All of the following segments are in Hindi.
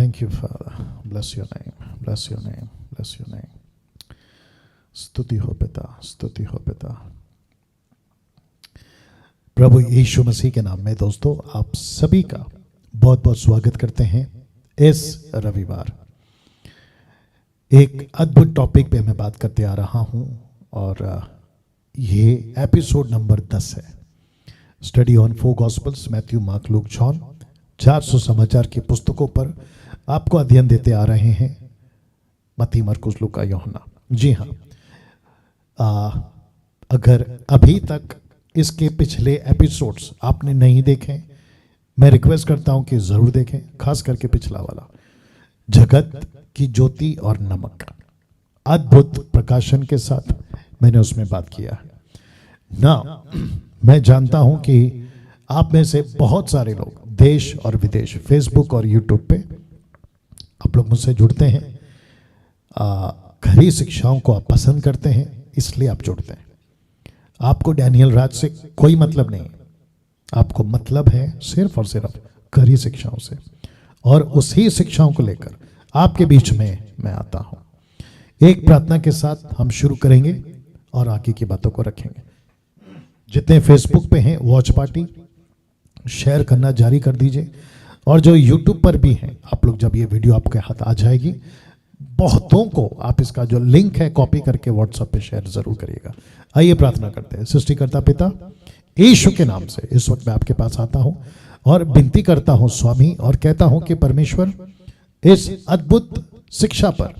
Thank you, Father. Bless your name. Bless your name. Bless your name. स्तुति हो पिता, स्तुति हो पिता। प्रभु यीशु मसीह के नाम में दोस्तों आप सभी का बहुत बहुत स्वागत करते हैं। इस रविवार एक अद्भुत टॉपिक पे मैं बात करते आ रहा हूं और ये एपिसोड नंबर 10 है। Study on 4 gospels, Matthew, mark, look, John, 400 समाचार की पुस्तकों पर आपको अध्ययन देते आ रहे हैं। मत्ती, मरकुस, लूका, यूहन्ना। जी हाँ, अगर अभी तक इसके पिछले एपिसोड्स आपने नहीं देखे, मैं रिक्वेस्ट करता हूं कि जरूर देखें, खास करके पिछला वाला, जगत की ज्योति और नमक, अद्भुत प्रकाशन के साथ मैंने उसमें बात किया है ना। मैं जानता हूं कि आप में से बहुत सारे लोग देश और विदेश, फेसबुक और यूट्यूब पे आप लोग मुझसे जुड़ते हैं। घरी शिक्षाओं को आप पसंद करते हैं, इसलिए आप जुड़ते हैं। आपको डैनियल राज से कोई मतलब नहीं, आपको मतलब है सिर्फ और सिर्फ घरी शिक्षाओं से, और उसी शिक्षाओं को लेकर आपके बीच में मैं आता हूं। एक प्रार्थना के साथ हम शुरू करेंगे और आगे की बातों को रखेंगे। जितने फेसबुक पे हैं, वॉच पार्टी शेयर करना जारी कर दीजिए, और जो यूट्यूब पर भी हैं, आप लोग जब ये वीडियो आपके हाथ आ जाएगी, बहुतों को आप इसका जो लिंक है कॉपी करके व्हाट्सएप पे शेयर जरूर करिएगा। आइए प्रार्थना करते हैं। सृष्टिकर्ता पिता, यीशु के नाम से इस वक्त मैं आपके पास आता हूं और विनती करता हूं स्वामी, और कहता हूं कि परमेश्वर इस अद्भुत शिक्षा पर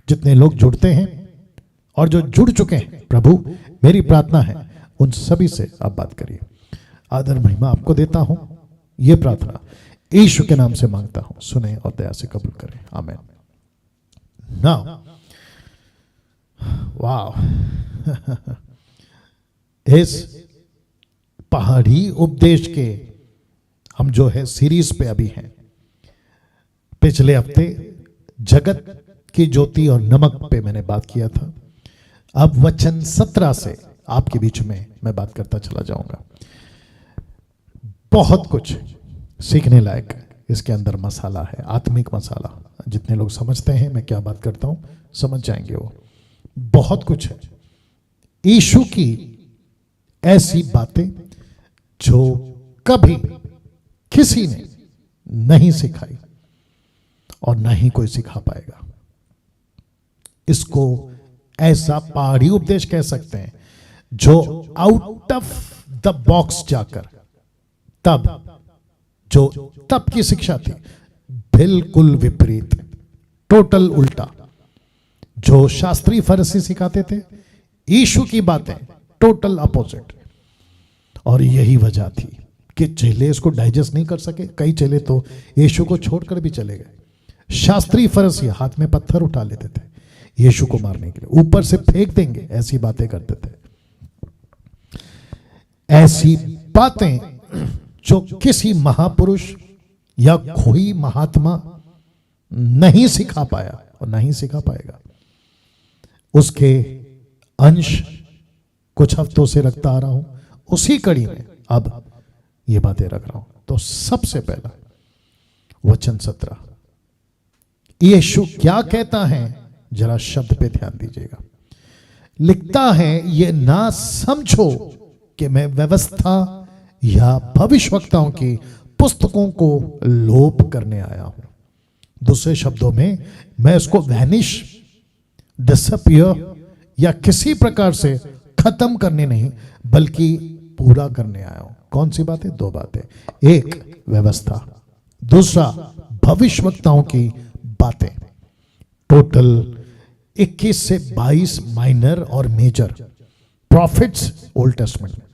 जितने लोग जुड़ते हैं और जो जुड़ चुके हैं, प्रभु मेरी प्रार्थना है उन सभी से आप बात करिए। आदर महिमा आपको देता हूं, ये प्रार्थना यीशु के नाम से मांगता हूं, सुने और दया से कबूल करें, आमीन। नाउ वाह इस पहाड़ी उपदेश के हम जो है सीरीज पे अभी हैं। पिछले हफ्ते जगत की ज्योति और नमक पे मैंने बात किया था। अब वचन 17 से आपके बीच में मैं बात करता चला जाऊंगा। बहुत कुछ सीखने लायक इसके अंदर मसाला है, आत्मिक मसाला। जितने लोग समझते हैं मैं क्या बात करता हूं, समझ जाएंगे वो। बहुत कुछ है यीशु की ऐसी बातें जो कभी किसी ने नहीं सिखाई और ना ही कोई सिखा पाएगा। इसको ऐसा पहाड़ी उपदेश कह सकते हैं जो आउट ऑफ द बॉक्स जाकर तब की शिक्षा थी बिल्कुल विपरीत, टोटल उल्टा। जो शास्त्री फरीसी सिखाते थे, यीशु की बातें टोटल अपोजिट। और यही वजह थी कि चेले इसको डाइजेस्ट नहीं कर सके। कई चेले तो यीशु को छोड़कर भी चले गए। शास्त्री फरीसी हाथ में पत्थर उठा लेते थे यीशु को मारने के लिए, ऊपर से फेंक देंगे, ऐसी बातें करते थे। ऐसी बातें जो किसी महापुरुष या कोई महात्मा नहीं सिखा पाया और नहीं सिखा पाएगा, उसके अंश कुछ हफ्तों से रखता आ रहा हूं। उसी कड़ी में अब ये बातें रख रहा हूं। तो सबसे पहला वचन 17, यीशु क्या कहता है, जरा शब्द पे ध्यान दीजिएगा। लिखता है, ये ना समझो कि मैं व्यवस्था या भविष्यवक्ताओं की पुस्तकों को लोप करने आया हूं। दूसरे शब्दों में, मैं इसको वैनिश, डिसअपियर या किसी प्रकार से खत्म करने नहीं, बल्कि पूरा करने आया हूं। कौन सी बातें? 2 बातें। एक व्यवस्था, दूसरा भविष्यवक्ताओं की बातें। टोटल 21 से 22 माइनर और मेजर प्रॉफिट्स ओल्ड टेस्टमेंट में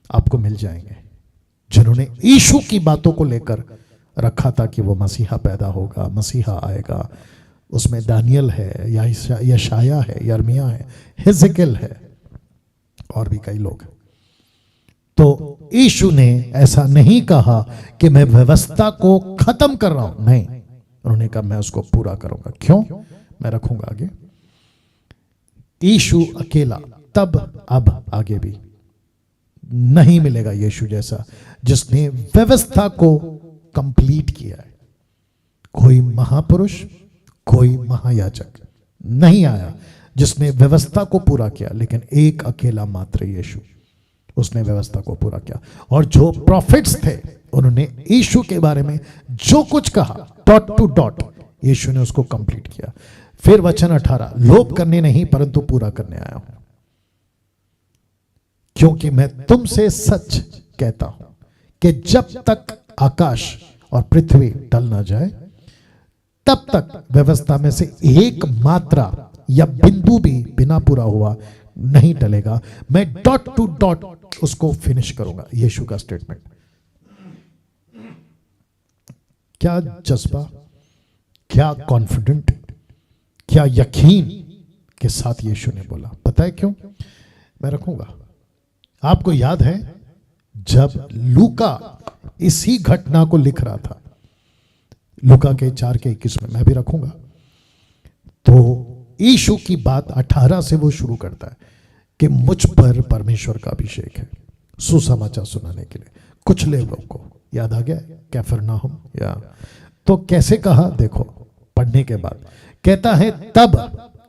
आपको मिल जाएंगे, जिन्होंने यीशु की बातों को लेकर रखा था कि वो मसीहा पैदा होगा, मसीहा आएगा। उसमें दानियल है, यशाया है, यर्मिया है, हिजकियेल है, और भी कई लोग। तो यीशु ने ऐसा नहीं कहा कि मैं व्यवस्था को खत्म कर रहा हूं, नहीं, उन्होंने कहा मैं उसको पूरा करूंगा। क्यों? मैं रखूंगा आगे। यीशु अकेला तब, अब, आगे भी नहीं मिलेगा यीशु जैसा जिसने व्यवस्था को कंप्लीट किया है। कोई महापुरुष, कोई महायाजक नहीं आया जिसने व्यवस्था को पूरा किया, लेकिन एक अकेला मात्र यीशु, उसने व्यवस्था को पूरा किया। और जो प्रॉफिट्स थे उन्होंने यीशु के बारे में जो कुछ कहा डॉट टू डॉट यीशु ने उसको कंप्लीट किया। फिर वचन 18, लोभ करने नहीं परंतु पूरा करने आया हूं, क्योंकि मैं तुमसे सच कहता हूं कि जब तक आकाश और पृथ्वी टल ना जाए तब तक व्यवस्था में से एक मात्रा या बिंदु भी बिना पूरा हुआ नहीं टलेगा। मैं डॉट टू डॉट उसको फिनिश करूंगा। यीशु का स्टेटमेंट, क्या जज्बा, क्या कॉन्फिडेंट, क्या यकीन के साथ यीशु ने बोला। पता है क्यों? मैं रखूंगा। आपको याद है जब लूका इसी घटना को लिख रहा था, लूका के 4:21 में, मैं भी रखूंगा, तो यीशु की बात 18 से वो शुरू करता है कि मुझ पर परमेश्वर का अभिषेक है सुसमाचार सुनाने के लिए। कुछ लोगों को याद आ गया कफरनहूम, या तो कैसे कहा देखो, पढ़ने के बाद कहता है तब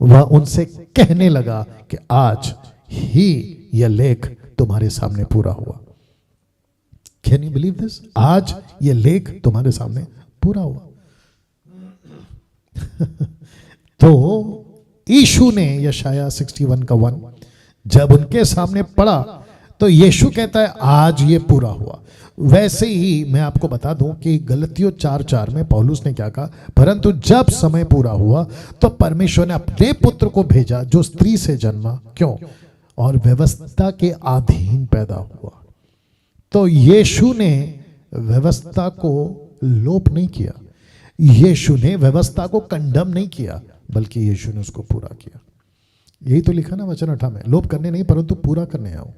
वह उनसे कहने लगा कि आज ही यह लेख तुम्हारे सामने पूरा हुआ। Can you believe this? आज यह लेख तुम्हारे सामने पूरा हुआ। तो यीशु ने यशाया 61:1 जब उनके सामने पढ़ा तो यीशु कहता है आज ये पूरा हुआ। वैसे ही मैं आपको बता दूं कि गलतियों 4:4 में पौलुस ने क्या कहा, परंतु जब समय पूरा हुआ तो परमेश्वर ने अपने पुत्र को भेजा जो स्त्री से जन्मा, क्यों? और व्यवस्था के अधीन पैदा हुआ। तो यीशु ने व्यवस्था को लोप नहीं किया, यीशु ने व्यवस्था को कंडम नहीं किया, बल्कि यीशु ने उसको पूरा किया। यही तो लिखा ना वचन 18 में, लोप करने नहीं परंतु पूरा करने आऊं।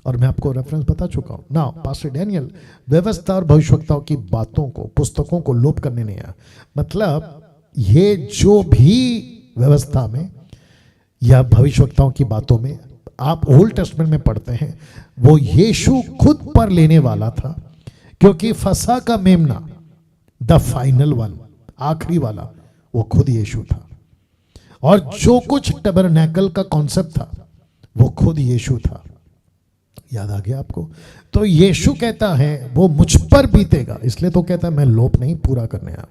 और मैं आपको रेफरेंस बता चुका हूं ना। पास्टर डैनियल व्यवस्था और भविष्यवक्ताओं की बातों को, पुस्तकों को लोप करने नहीं आया। मतलब ये जो भी व्यवस्था में या भविष्यवक्ताओं की बातों में आप ओल्ड टेस्टमेंट में पढ़ते हैं, वो यीशु खुद पर लेने वाला था, क्योंकि फसह का मेमना, द फाइनल वन, आखिरी वाला, वो खुद यीशु था। और जो कुछ टबरनैकल का कॉन्सेप्ट था वो खुद यीशु था। याद आ गया आपको? तो यीशु कहता है वो मुझ पर बीतेगा, इसलिए तो कहता है मैं लोप नहीं, पूरा करने आया,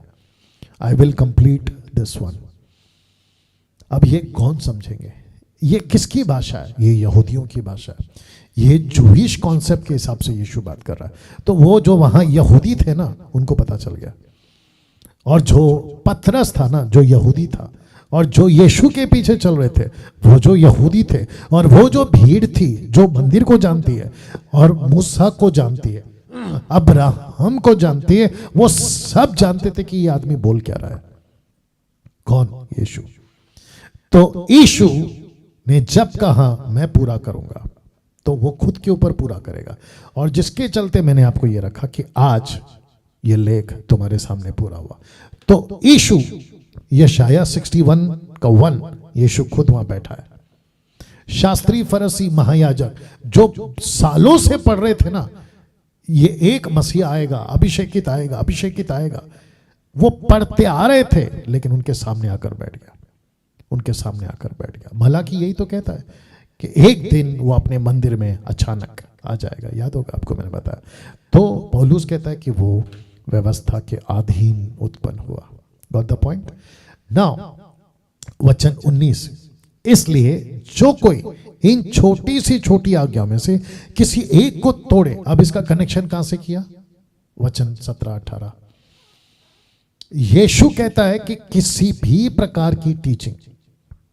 I will complete this one. अब ये कौन समझेंगे? ये किसकी भाषा है? ये यहूदियों की भाषा है। ये जूइश कॉन्सेप्ट के हिसाब से यीशु बात कर रहा है। तो वो जो वहां यहूदी थे ना, उनको पता चल गया। और जो पतरस था ना, जो यहूदी था, और जो यीशु के पीछे चल रहे थे वो जो यहूदी थे, और वो जो भीड़ थी जो मंदिर को जानती है और मूसा को जानती है, अब्राहम को जानती है, वो सब जानते थे कि ये आदमी बोल क्या रहा है। कौन? यीशु। तो यीशु ने जब कहा मैं पूरा करूंगा, तो वो खुद के ऊपर पूरा करेगा। और जिसके चलते मैंने आपको ये रखा कि आज ये लेख तुम्हारे सामने पूरा हुआ। तो यीशु, यशाया 61:1, यीशु खुद वहां बैठा है। शास्त्री, फरीसी, महायाजक जो सालों से पढ़ रहे थे ना, ये एक मसीहा आएगा, अभिषेकित आएगा, अभिषेकित आएगा, वो पढ़ते आ रहे थे, लेकिन उनके सामने आकर बैठ गया, उनके सामने आकर बैठ गया। हालांकि यही तो कहता है कि एक दिन वो अपने मंदिर में अचानक आ जाएगा। याद होगा आपको, मैंने बताया। तो पौलुस कहता है कि वो व्यवस्था के अधीन उत्पन्न हुआ। Got the point? नाउ वचन 19, इसलिए जो कोई इन छोटी सी छोटी आज्ञा में से किसी एक को तोड़े। अब इसका कनेक्शन कहां से किया? वचन 17-18। यीशु कहता है कि किसी भी प्रकार की टीचिंग,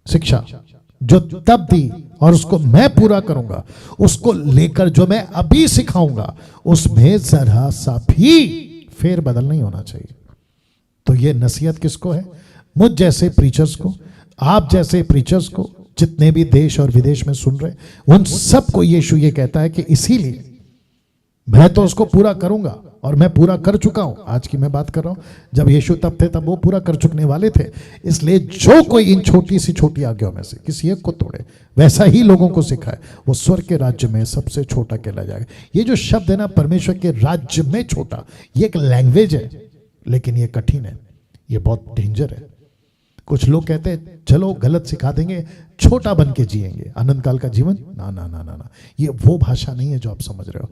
शिक्षा जो तब दी और उसको मैं पूरा करूंगा, उसको लेकर जो मैं अभी सिखाऊंगा, उसमें जरा सा भी फेर बदल नहीं होना चाहिए। तो ये नसीहत किसको है? मुझ जैसे प्रीचर्स को, आप जैसे प्रीचर्स को, जितने भी देश और विदेश में सुन रहे, उन सबको यीशु ये कहता है कि इसीलिए मैं तो उसको पूरा करूंगा, और मैं पूरा कर चुका हूं। आज की मैं बात कर रहा हूं, जब यीशु तब थे तब वो पूरा कर चुकने वाले थे। इसलिए जो कोई इन छोटी सी छोटी आज्ञाओं में से किसी एक को तोड़े, वैसा ही लोगों को सिखाए, वो स्वर्ग के राज्य में सबसे छोटा कहला जाएगा। ये जो शब्द है ना, परमेश्वर के राज्य में छोटा, ये एक लैंग्वेज है, लेकिन ये कठिन है। ये बहुत डेंजर है। कुछ लोग कहते हैं चलो गलत सिखा देंगे, छोटा बन के जिएंगे अनंत काल का जीवन। ना ना ना ना ना, ये वो भाषा नहीं है जो आप समझ रहे हो।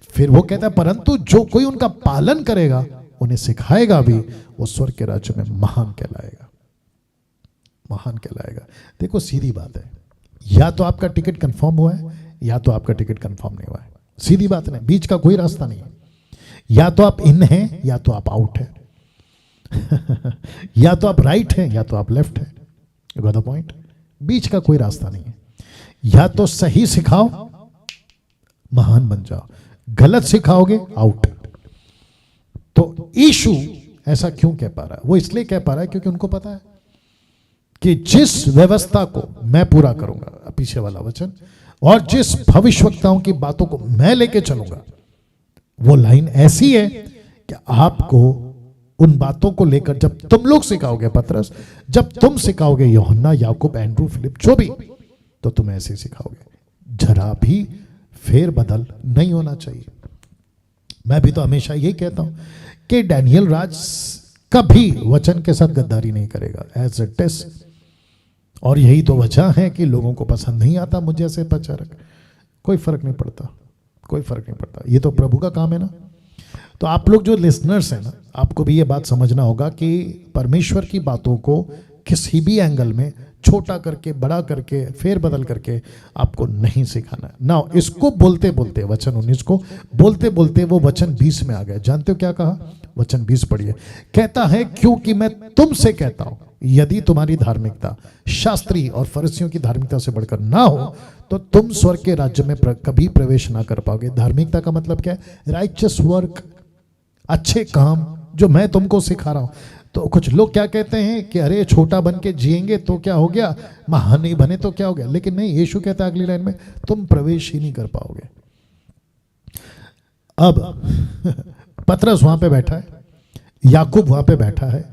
फिर वो कहता है परंतु जो कोई उनका पालन करेगा, उन्हें सिखाएगा भी, वो स्वर्ग के राज्य में महान कहलाएगा, महान कहलाएगा। देखो सीधी बात है, या तो आपका टिकट कंफर्म हुआ है या तो आपका टिकट कंफर्म नहीं हुआ है। सीधी बात है, बीच का कोई रास्ता नहीं है। या तो आप इन हैं या तो आप आउट हैं। या तो आप राइट हैं या तो आप लेफ्ट हैं। You got the point. बीच का कोई रास्ता नहीं है। या तो सही सिखाओ, महान बन जाओ, गलत सिखाओगे आउट। तो यीशु ऐसा क्यों कह पा रहा है? वो इसलिए कह पा रहा है क्योंकि उनको पता है कि जिस व्यवस्था को मैं पूरा करूंगा, पीछे वाला वचन, और जिस भविष्यवक्ताओं की बातों को मैं लेके चलूंगा, वो लाइन ऐसी है कि आपको उन बातों को लेकर जब तुम लोग सिखाओगे, पतरस, जब तुम सिखाओगे, यूहन्ना, याकूब, एंड्रू, फिलिप, जो भी, तो तुम ऐसे सिखाओगे। जरा भी फेर बदल नहीं होना चाहिए। मैं भी तो हमेशा यही कहता हूं कि डैनियल राज कभी वचन के साथ गद्दारी नहीं करेगा, एज इट इज। और यही तो वजह है कि लोगों को पसंद नहीं आता मुझे ऐसे प्रचारक। कोई फर्क नहीं पड़ता, कोई फर्क नहीं पड़ता, ये तो प्रभु का काम है ना। तो आप लोग जो लिसनर्स हैं ना, आपको भी ये बात समझना होगा कि परमेश्वर की बातों को किसी भी एंगल में छोटा करके, बड़ा करके, फेर बदल करके आपको नहीं सिखाना ना। इसको बोलते बोलते, वचन 19 को बोलते बोलते वो वचन 20 में आ गया। जानते हो क्या कहा? वचन 20 पढ़िए। कहता है क्योंकि मैं तुमसे कहता हूं, यदि तुम्हारी धार्मिकता शास्त्री और फरीसियों की धार्मिकता से बढ़कर ना हो तो तुम स्वर्ग के राज्य में कभी प्रवेश ना कर पाओगे। धार्मिकता का मतलब क्या है? राइचस वर्क, अच्छे काम जो मैं तुमको सिखा रहा हूं। तो कुछ लोग क्या कहते हैं कि अरे छोटा बन के जिएंगे तो क्या हो गया, महान नहीं बने तो क्या हो गया। लेकिन नहीं, यीशु कहता है अगली लाइन में, तुम प्रवेश ही नहीं कर पाओगे। अब पतरस वहां पे बैठा है, याकूब वहां पे बैठा है,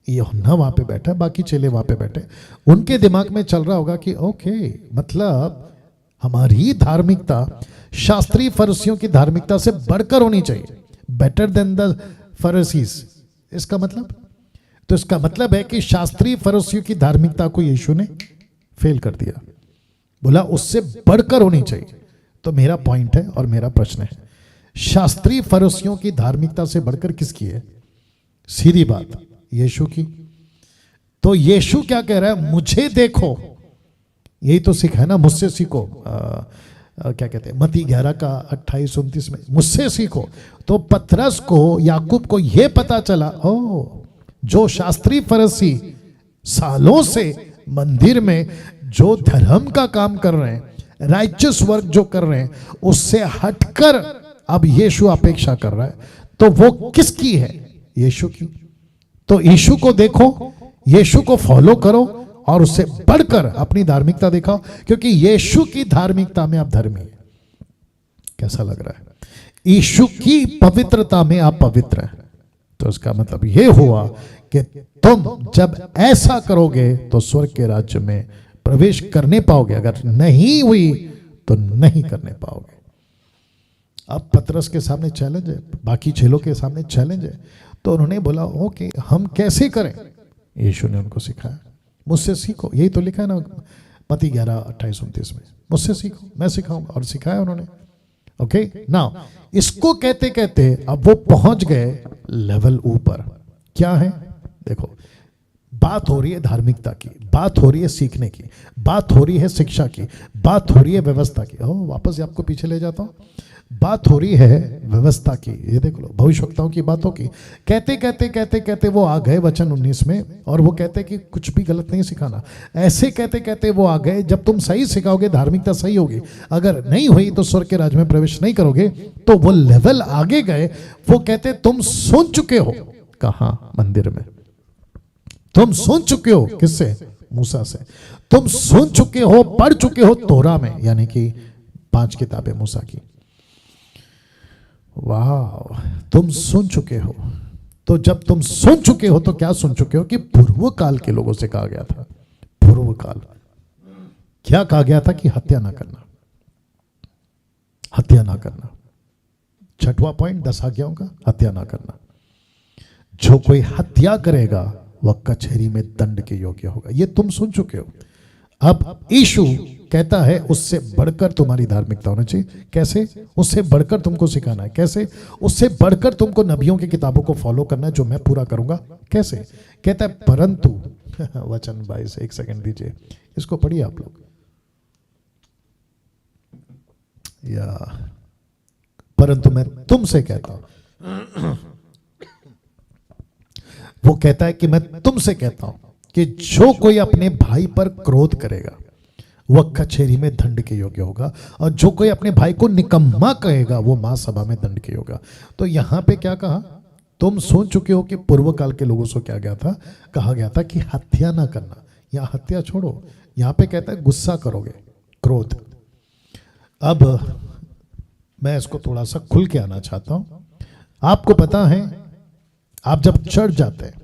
यूहन्ना वहां पे बैठा है, बाकी चेले वहां पे बैठे। उनके दिमाग में चल रहा होगा कि ओके, मतलब हमारी धार्मिकता शास्त्रीय फरीसियों की धार्मिकता से बढ़कर होनी चाहिए, बेटर देन द फरीसीज। इसका मतलब, तो इसका मतलब है कि शास्त्रीय फरीसियों की धार्मिकता को यीशु ने फेल कर दिया, बोला उससे बढ़कर होनी चाहिए। तो मेरा पॉइंट है और मेरा प्रश्न है, शास्त्रीय फरीसियों की धार्मिकता से बढ़कर किसकी है? सीधी बात, यीशु की। तो यीशु क्या कह रहा है? मुझे देखो, यही तो सीखा है ना, मुझसे सीखो। क्या कहते हैं, मत्ती 11 का 28-29 में, मुझसे सीखो। तो पतरस को, याकूब को यह पता चला, ओ जो शास्त्री फरीसी सालों से मंदिर में जो धर्म का काम कर रहे हैं, राइचस वर्क जो कर रहे हैं, उससे हटकर अब यीशु अपेक्षा कर रहा है, तो वो किसकी है? यीशु की। तो यीशु को देखो, यीशु को फॉलो करो और उससे बढ़कर अपनी धार्मिकता दिखाओ, क्योंकि यीशु की धार्मिकता में आप धर्मी हैं। कैसा लग रहा है? यीशु की पवित्रता में आप पवित्र हैं। तो इसका मतलब यह हुआ कि तुम जब ऐसा करोगे तो स्वर्ग के राज्य में प्रवेश करने पाओगे, अगर नहीं हुई तो नहीं करने पाओगे। अब पतरस के सामने चैलेंज है, बाकी चेलों के सामने चैलेंज है। तो उन्होंने बोला ओके, हम कैसे करें? यीशु ने उनको सिखाया, मुझसे सीखो। यही तो लिखा है ना मत्ती 11:28-29 में, मुझसे सीखो, मैं सिखाऊंगा। और सिखाया उन्होंने। ओके नाउ, इसको कहते कहते अब वो पहुंच गए लेवल ऊपर। क्या है? देखो, बात हो रही है धार्मिकता की, बात हो रही है सीखने की, बात हो रही है शिक्षा की, बात हो रही है व्यवस्था की। वापस आपको पीछे ले जाता हूं, बात हो रही है व्यवस्था की। ये देख लो, भविष्यवक्ताओं की बातों की। कहते कहते कहते कहते वो आ गए वचन 19 में, और वो कहते कि कुछ भी गलत नहीं सिखाना। ऐसे कहते कहते वो आ गए, जब तुम सही सिखाओगे धार्मिकता सही होगी, अगर नहीं हुई तो स्वर्ग के राज्य में प्रवेश नहीं करोगे। तो वो लेवल आगे गए। वो कहते तुम सुन चुके हो। कहां? मंदिर में। तुम सुन चुके हो, किससे? मूसा से। तुम सुन चुके हो, पढ़ चुके हो तोरा में, यानी कि 5 किताबें मूसा की। वाह, तुम सुन चुके हो। तो जब तुम सुन चुके हो तो क्या सुन चुके हो? कि पूर्व काल के लोगों से कहा गया था। पूर्व काल क्या कहा गया था? कि हत्या ना करना, हत्या ना करना। 6वां पॉइंट 10 आज्ञाओं का, हत्या ना करना। जो कोई हत्या करेगा वह कचहरी में दंड के योग्य होगा। ये तुम सुन चुके हो। अब यीशु कहता है उससे बढ़कर तुम्हारी धार्मिकता होना चाहिए। कैसे? उससे बढ़कर तुमको सिखाना है। कैसे? उससे बढ़कर तुमको नबियों की किताबों को फॉलो करना है, जो मैं पूरा करूंगा। कैसे? कहता है परंतु वचन 22, एक सेकंड दीजिए, इसको पढ़िए आप लोग। या परंतु मैं तुमसे कहता हूं, वो कहता है कि मैं तुमसे कहता हूं कि जो कोई अपने भाई पर क्रोध करेगा वह कचहरी में दंड के योग्य होगा, और जो कोई अपने भाई को निकम्मा कहेगा वो महासभा में दंड के होगा। तो यहां पे क्या कहा? तुम सुन चुके हो कि पूर्व काल के लोगों से क्या गया था? कहा गया था कि हत्या ना करना। यहां हत्या छोड़ो, यहां पे कहता है गुस्सा करोगे, क्रोध। अब मैं इसको थोड़ा सा खुल के आना चाहता हूं। आपको पता है, आप जब चर्च जाते हैं,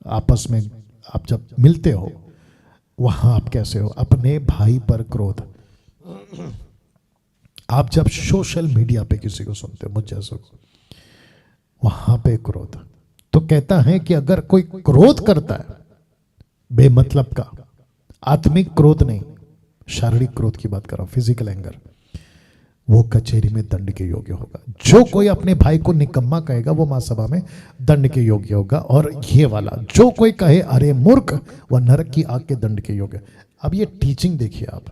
आपस में आप जब मिलते हो, वहां आप कैसे हो? अपने भाई पर क्रोध। आप जब सोशल मीडिया पे किसी को सुनते हो, मुझ जैसे को, वहां पे क्रोध। तो कहता है कि अगर कोई क्रोध करता है बेमतलब का, आत्मिक क्रोध नहीं, शारीरिक क्रोध की बात कर रहा हूं, फिजिकल एंगर, वो कचहरी में दंड के योग्य होगा। जो कोई अपने भाई को निकम्मा कहेगा वो महासभा में दंड के योग्य होगा। और ये वाला जो कोई कहे अरे मूर्ख, वह नरक की आग के दंड के योग्य। अब ये टीचिंग देखिए आप,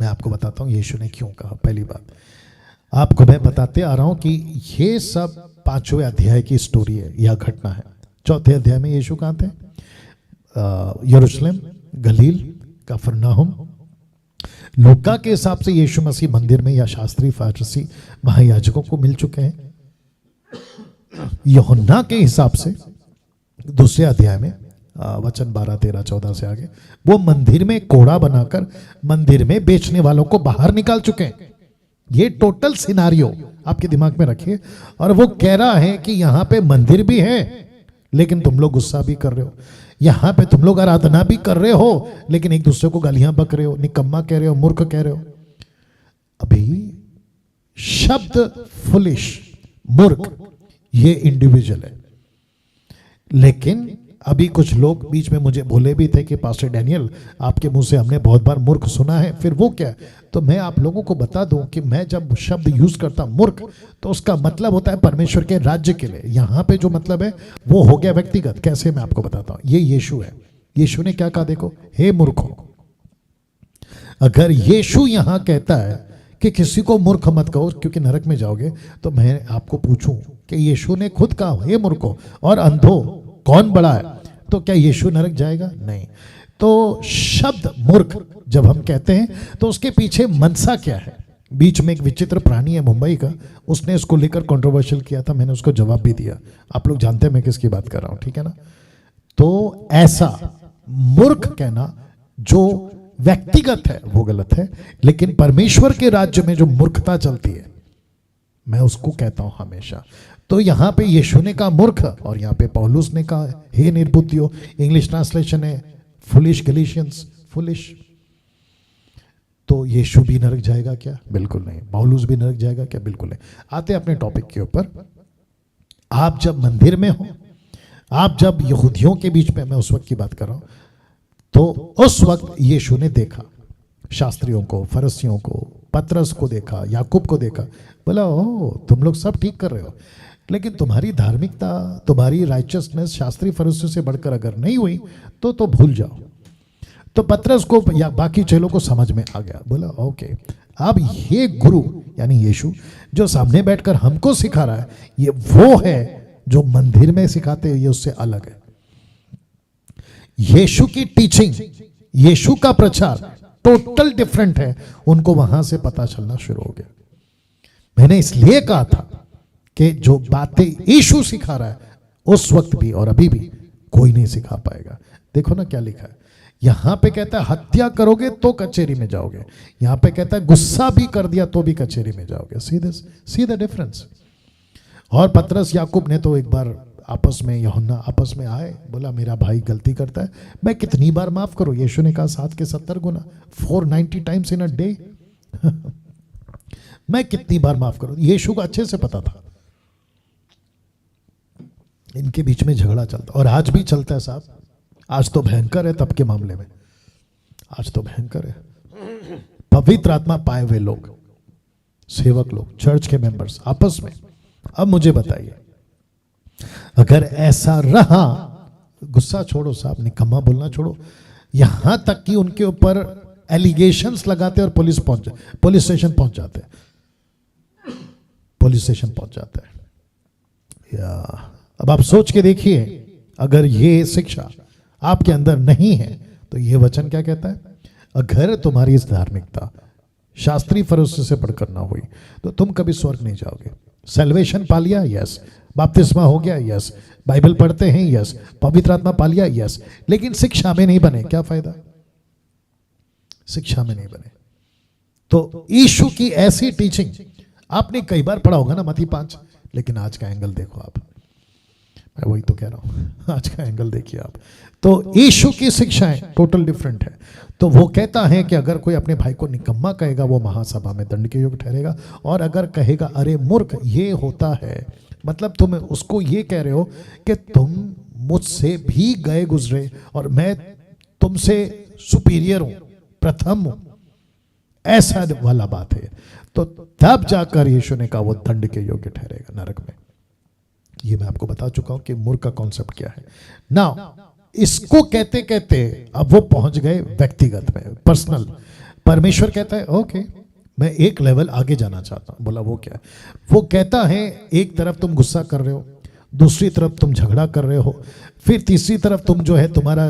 मैं आपको बताता हूं यीशु ने क्यों कहा। पहली बात आपको मैं बताते आ रहा हूं कि ये सब 5वें अध्याय की स्टोरी है या घटना है। 4थे अध्याय में यीशु कहां थे? यरूशलेम, गलील, कफरनहूम। लूका के हिसाब से यीशु मसीह मंदिर में या शास्त्री फरीसी महायाजकों को मिल चुके हैं। यूहन्ना के हिसाब से 2 अध्याय में वचन 12, 13, 14 से आगे, वो मंदिर में कोड़ा बनाकर मंदिर में बेचने वालों को बाहर निकाल चुके हैं। ये टोटल सिनारियो आपके दिमाग में रखिए। और वो कह रहा है कि यहां पे मंदिर भी है लेकिन तुम लोग गुस्सा भी कर रहे हो, यहां पे तुम लोग आराधना भी कर रहे हो लेकिन एक दूसरे को गालियां बक रहे हो, निकम्मा कह रहे हो, मूर्ख कह रहे हो। अभी शब्द फुलिश, मूर्ख, ये इंडिविजुअल है। लेकिन अभी कुछ लोग बीच में मुझे बोले भी थे कि पास्टर डैनियल आपके मुंह से हमने बहुत बार मूर्ख सुना है, फिर वो क्या? तो मैं आप लोगों को बता दूं कि मैं जब शब्द यूज करता हूं मूर्ख, तो उसका मतलब होता है परमेश्वर के राज्य के लिए। यहां पे जो मतलब है वो हो गया व्यक्तिगत। कैसे? मैं आपको बताता हूं। ये यीशु है। यीशु ने क्या कहा? देखो, हे मूर्खों। अगर यीशु यहां कहता है कि किसी को मूर्ख मत कहो क्योंकि नरक में जाओगे, तो मैं आपको पूछूं कि यीशु ने खुद कहा हे मूर्खों और अंधों, कौन बड़ा है? तो क्या यीशु नरक जाएगा? नहीं। तो शब्द मूर्ख जब हम कहते हैं तो उसके पीछे मनसा क्या है? बीच में एक विचित्र प्राणी है मुंबई का, उसने इसको लेकर कंट्रोवर्शियल किया था, मैंने उसको जवाब भी दिया। आप लोग जानते हैं मैं किसकी बात कर रहा हूं, ठीक है ना? तो ऐसा मूर्ख कहना जो व्यक्तिगत है वो गलत है, लेकिन परमेश्वर के राज्य में जो मूर्खता चलती है मैं उसको कहता हूं हमेशा। तो यहां पे यीशु ने कहा मूर्ख, और यहां पे पौलुस ने कहा हे निर्बुद्धियों। इंग्लिश ट्रांसलेशन है फुलिश, गलीशियंस, फुलिश। तो यीशु भी नरक जाएगा क्या? बिल्कुल नहीं। पौलुस भी नरक जाएगा क्या? बिल्कुल नहीं। आते अपने टॉपिक के ऊपर। आप जब मंदिर में हो, आप जब यहूदियों के बीच में, मैं उस वक्त की बात कर रहा हूं, तो उस वक्त यीशु ने देखा शास्त्रियों को, फरीसियों को, पतरस को देखा, याकूब को देखा, बोला ओ तुम लोग सब ठीक कर रहे हो, लेकिन तुम्हारी धार्मिकता, तुम्हारी राइचियसनेस शास्त्री फरीसियों से बढ़कर अगर नहीं हुई तो भूल जाओ। तो पतरस को या बाकी चेलों को समझ में आ गया, बोला ओके, अब ये गुरु यानी यीशु जो सामने बैठकर हमको सिखा रहा है, ये वो है जो मंदिर में सिखाते हैं, ये उससे अलग है। यीशु की टीचिंग, यीशु का प्रचार टोटल डिफरेंट है। उनको वहां से पता चलना शुरू हो गया। मैंने इसलिए कहा था कि जो बातें यीशु सिखा रहा है उस वक्त भी और अभी भी कोई नहीं सिखा पाएगा। देखो ना क्या लिखा है, यहां पे कहता है हत्या करोगे तो कचहरी में जाओगे, यहां पे कहता है गुस्सा भी कर दिया तो भी कचहरी में जाओगे। See the difference. और पतरस याकूब ने तो एक बार आपस में, यूहन्ना आपस में आए, बोला मेरा भाई गलती करता है, मैं कितनी बार माफ करूं? यीशु ने कहा 7 के 70 गुना, 490 टाइम्स इन अ डे। मैं कितनी बार माफ करूं? यीशु को अच्छे से पता था। इनके बीच में झगड़ा चलता और आज भी चलता है साहब। आज तो भयंकर है तब के मामले में, आज तो भयंकर है। पवित्र आत्मा पाए हुए लोग, सेवक लोग, चर्च के मेंबर्स आपस में। अब मुझे बताइए, अगर ऐसा रहा, गुस्सा छोड़ो साहब, निकम्मा बोलना छोड़ो, यहां तक कि उनके ऊपर एलिगेशंस लगाते और पुलिस स्टेशन पहुंच जाते, पुलिस स्टेशन पहुंच जाता है। या अब आप सोच के देखिए, अगर ये शिक्षा आपके अंदर नहीं है तो ये वचन क्या कहता है? अगर तुम्हारी इस धार्मिकता शास्त्रीय फरोसे से बढ़कर ना हुई तो तुम कभी स्वर्ग नहीं जाओगे। सैल्वेशन पा लिया, यस। बपतिस्मा हो गया, यस। बाइबल पढ़ते हैं, यस। पवित्र आत्मा पा लिया, यस। लेकिन शिक्षा में नहीं बने, क्या फायदा? शिक्षा में नहीं बने तो यीशु की ऐसी टीचिंग आपने कई बार पढ़ा होगा ना, मत्ती 5, लेकिन आज का एंगल देखो आप, मैं वही तो कह रहा हूं, आज का एंगल देखिए आप। तो यीशु की शिक्षाएं टोटल डिफरेंट है। तो वो कहता है कि अगर कोई अपने भाई को निकम्मा कहेगा वो महासभा में दंड के योग्य ठहरेगा, और अगर कहेगा अरे मूर्ख ये होता है, मतलब तुम उसको ये कह रहे हो कि तुम मुझसे भी गए गुजरे और मैं तुमसे सुपीरियर हूं, प्रथम हूं, ऐसा वाला बात है। तो तब जाकर यीशु ने कहा वो दंड के योग्य ठहरेगा नरक में। ये मैं आपको बता चुका हूं कि मूर्ख का कॉन्सेप्ट क्या है। नाउ इसको कहते कहते अब वो पहुंच गए व्यक्तिगत में, पर्सनल। परमेश्वर कहता है ओके, मैं एक लेवल आगे जाना चाहता हूं। बोला वो क्या है? वो कहता है एक तरफ तुम गुस्सा कर रहे हो, दूसरी तरफ तुम झगड़ा कर रहे हो, फिर तीसरी तरफ तुम जो है तुम्हारा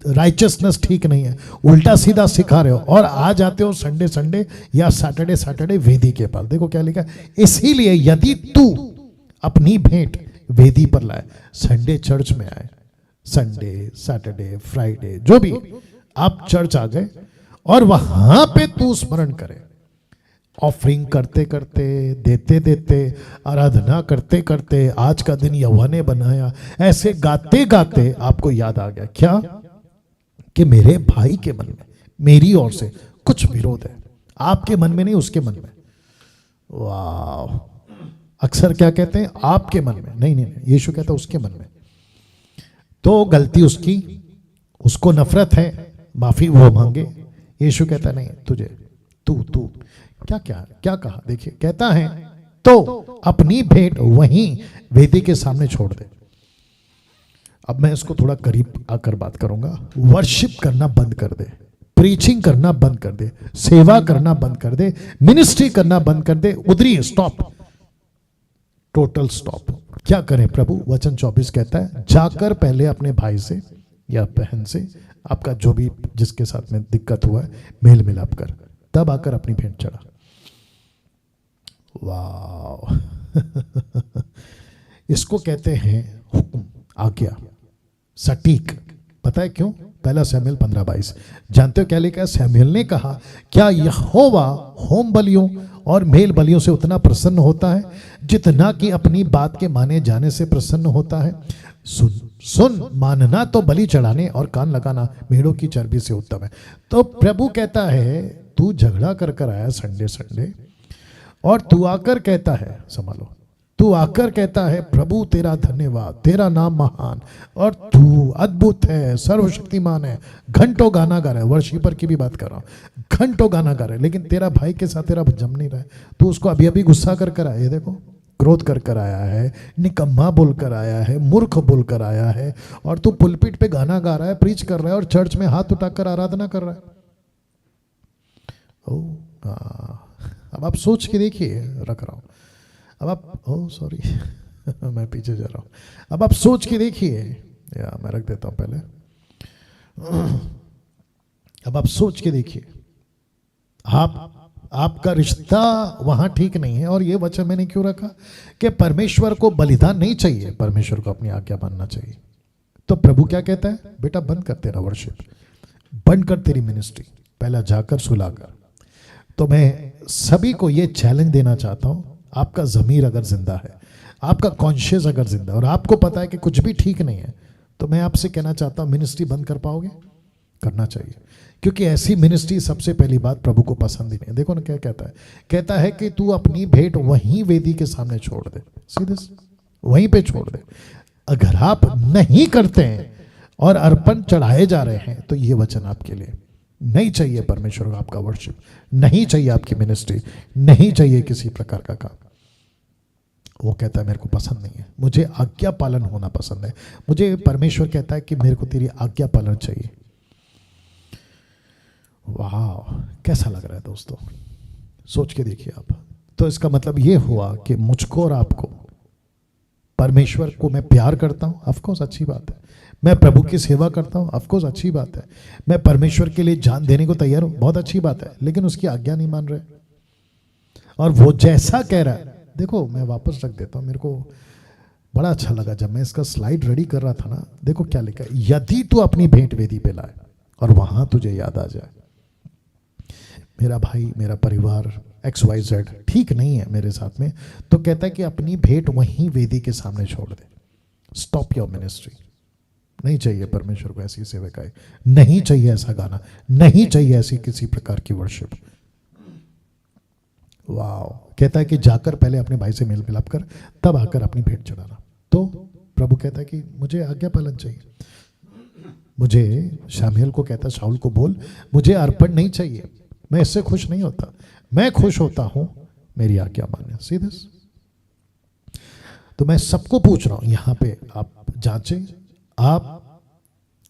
राइचसनेस ठीक नहीं है, उल्टा सीधा सिखा रहे हो, और आ जाते हो संडे संडे या सैटरडे सैटरडे वेदी के पास। देखो क्या लिखा है, इसीलिए यदि तू अपनी भेंट वेदी पर लाए, संडे चर्च में आए, संडे सैटरडे फ्राइडे जो भी आप चर्च आ गए और वहां पे तू स्मरण करे, ऑफरिंग करते करते, देते देते, आराधना करते करते, आज का दिन यहोवा ने बनाया, ऐसे गाते गाते आपको याद आ गया क्या कि मेरे भाई के मन में मेरी ओर से कुछ विरोध है, आपके मन में नहीं उसके मन में। वाह, अक्सर क्या कहते हैं आपके मन में, नहीं नहीं, यीशु कहता है उसके मन में। तो गलती उसकी, उसको नफरत है, माफी वो मांगे। यीशु कहता नहीं तुझे, तू क्या क्या क्या कहा, देखिए कहता है तो अपनी भेंट वहीं वेदी के सामने छोड़ दे। अब मैं इसको थोड़ा करीब आकर बात करूंगा। वर्शिप करना बंद कर दे, प्रीचिंग करना बंद कर दे, सेवा करना बंद कर दे, मिनिस्ट्री करना बंद कर दे, उधरी स्टॉप, टोटल स्टॉप। क्या करें प्रभु? वचन 24 कहता है जाकर पहले अपने भाई से या बहन से, आपका जो भी जिसके साथ में दिक्कत हुआ है, मेल मिलाप कर, तब आकर अपनी भेंट चढ़ा। वाह इसको कहते हैं हुक्म, आज्ञा, सटीक। पता है क्यों? पहला शमूएल 15:22। जानते हो क्या लिखा है? शमूएल ने कहा क्या यहोवा होम बलियों और मेल बलियों से उतना प्रसन्न होता है जितना कि अपनी बात के माने जाने से प्रसन्न होता है? सुन, मानना तो बलि चढ़ाने और कान लगाना मेढ़ों की चर्बी से उत्तम है। तो प्रभु कहता है तू झगड़ा कर कर आया संडे संडे, और तू आकर कहता है, संभालो, तू आकर कहता है प्रभु तेरा धन्यवाद, तेरा नाम महान, और तू अद्भुत है, सर्वशक्तिमान है, घंटों गाना गा रहा है। वर्शिपर की भी बात कर रहा हूं, घंटों गाना गा रहा है, लेकिन तेरा भाई के साथ तेरा जम नहीं रहा है। तू उसको अभी अभी गुस्सा कर कर आया है, देखो क्रोध कर कर आया है, निकम्मा बोल कर आया है, मूर्ख बोल कर आया है, और तू पुलपिट पे गाना गा रहा है, प्रीच कर रहा है, और चर्च में हाथ उठाकर आराधना कर रहा है। अब आप सोच के देखिए, रख रहा हूं, अब आप सॉरी मैं पीछे जा रहा हूं। अब आप सोच के देखिए, या मैं रख देता हूं पहले। अब आप सोच के देखिए, आपका रिश्ता वहां ठीक नहीं है। और ये वचन मैंने क्यों रखा कि परमेश्वर को बलिदान नहीं चाहिए, परमेश्वर को अपनी आज्ञा मानना चाहिए। तो प्रभु क्या कहता है? बेटा बंद कर तेरा वर्शिप, बंद कर तेरी मिनिस्ट्री, पहला जाकर सुला कर। तो मैं सभी को ये चैलेंज देना चाहता हूं, आपका ज़मीर अगर जिंदा है, आपका कॉन्शियस अगर जिंदा है, और आपको पता है कि कुछ भी ठीक नहीं है, तो मैं आपसे कहना चाहता हूं मिनिस्ट्री बंद कर पाओगे? करना चाहिए, क्योंकि ऐसी मिनिस्ट्री सबसे पहली बात प्रभु को पसंद ही नहीं है। देखो ना क्या कहता है, कहता है कि तू अपनी भेंट वहीं वेदी के सामने छोड़ दे, सीधे वहीं पे छोड़ दे। अगर आप नहीं करते हैं और अर्पण चढ़ाए जा रहे हैं तो ये वचन आपके लिए नहीं चाहिए। परमेश्वर को आपका वर्शिप नहीं चाहिए, आपकी मिनिस्ट्री नहीं चाहिए, किसी प्रकार का काम। वो कहता है मेरे को पसंद नहीं है, मुझे आज्ञा पालन होना पसंद है। मुझे परमेश्वर कहता है कि मेरे को तेरी आज्ञा पालन चाहिए। वाह, कैसा लग रहा है दोस्तों, सोच के देखिए आप। तो इसका मतलब ये हुआ कि मुझको और आपको, परमेश्वर को मैं प्यार करता हूं, ऑफ कोर्स अच्छी बात है। मैं प्रभु की सेवा करता हूं, ऑफ कोर्स अच्छी बात है। मैं परमेश्वर के लिए जान देने को तैयार हूं, बहुत अच्छी बात है। लेकिन उसकी आज्ञा नहीं मान रहे, और वो जैसा कह रहा है, देखो मैं वापस रख देता हूं। मेरे को बड़ा अच्छा लगा जब मैं इसका स्लाइड रेडी कर रहा था ना, देखो क्या लिखा है, यदि तू अपनी भेंट वेदी पे लाए और वहां तुझे याद आ जाए मेरा भाई, मेरा परिवार XYZ ठीक नहीं है मेरे साथ में, तो कहता है कि अपनी भेंट वहीं वेदी के सामने छोड़ दे। Stop your ministry. नहीं चाहिए परमेश्वर को ऐसी सेवकाएं, नहीं चाहिए ऐसा गाना, नहीं चाहिए ऐसी किसी प्रकार की वर्शिप। वाह, कहता है कि जाकर पहले अपने भाई से मेल मिलाप कर, तब आकर अपनी भेंट चढ़ाना। तो प्रभु कहता है कि मुझे आज्ञा पालन चाहिए। मुझे, शामुएल को कहता है शाऊल को बोल, मुझे अर्पण नहीं चाहिए, मैं इससे खुश नहीं होता। मैं खुश होता हूं मेरी आज्ञा माने। See this. तो मैं सबको पूछ रहा हूं यहां पे, आप जांचें आप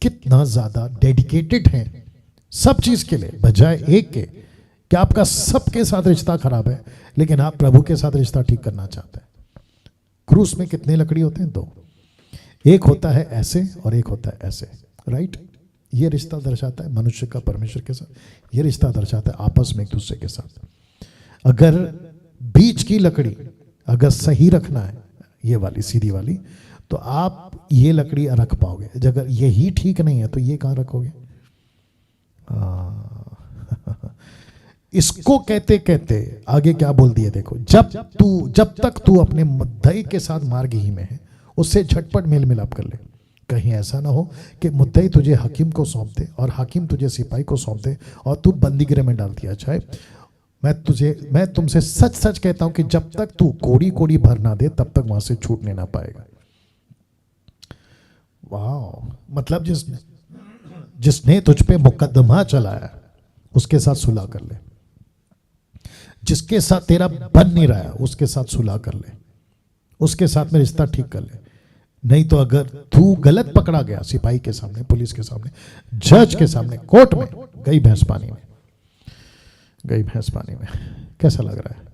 कितना ज्यादा डेडिकेटेड हैं सब चीज के लिए, बजाय एक के कि आपका सबके साथ रिश्ता खराब है लेकिन आप प्रभु के साथ रिश्ता ठीक करना चाहते हैं। क्रूस में कितने लकड़ी होते हैं? दो। एक होता है ऐसे और एक होता है ऐसे, राइट? ये रिश्ता दर्शाता है मनुष्य का परमेश्वर के साथ, ये रिश्ता दर्शाता है आपस में एक दूसरे के साथ। अगर बीच की लकड़ी अगर सही रखना है, ये वाली सीधी वाली, तो आप ये लकड़ी रख पाओगे। अगर यही ठीक नहीं है तो ये कहाँ रखोगे? इसको कहते कहते आगे क्या बोल दिया देखो, जब तक तू अपने मुद्दई के साथ मार्गही में है उससे झटपट मेल मिलाप कर ले। कहीं ऐसा ना हो कि मुद्दई तुझे हकीम को सौंप दे और हकीम तुझे सिपाही को सौंप दे और तू बंदीगृह में डाल दिया जाए। मैं तुमसे सच सच कहता हूं कि जब तक तू कोड़ी कोड़ी भर ना दे तब तक वहां से छूटने ना पाएगा। वाह, मतलब जिसने तुझ पे मुकदमा चलाया उसके साथ सुलह कर ले, जिसके साथ तेरा बन नहीं रहा है उसके साथ सुलह कर ले, उसके साथ में रिश्ता ठीक कर ले। नहीं तो अगर तू गलत पकड़ा गया सिपाही के सामने, पुलिस के सामने, जज के सामने, कोर्ट में, गई भैंस पानी में, गई भैंस पानी में। कैसा लग रहा है?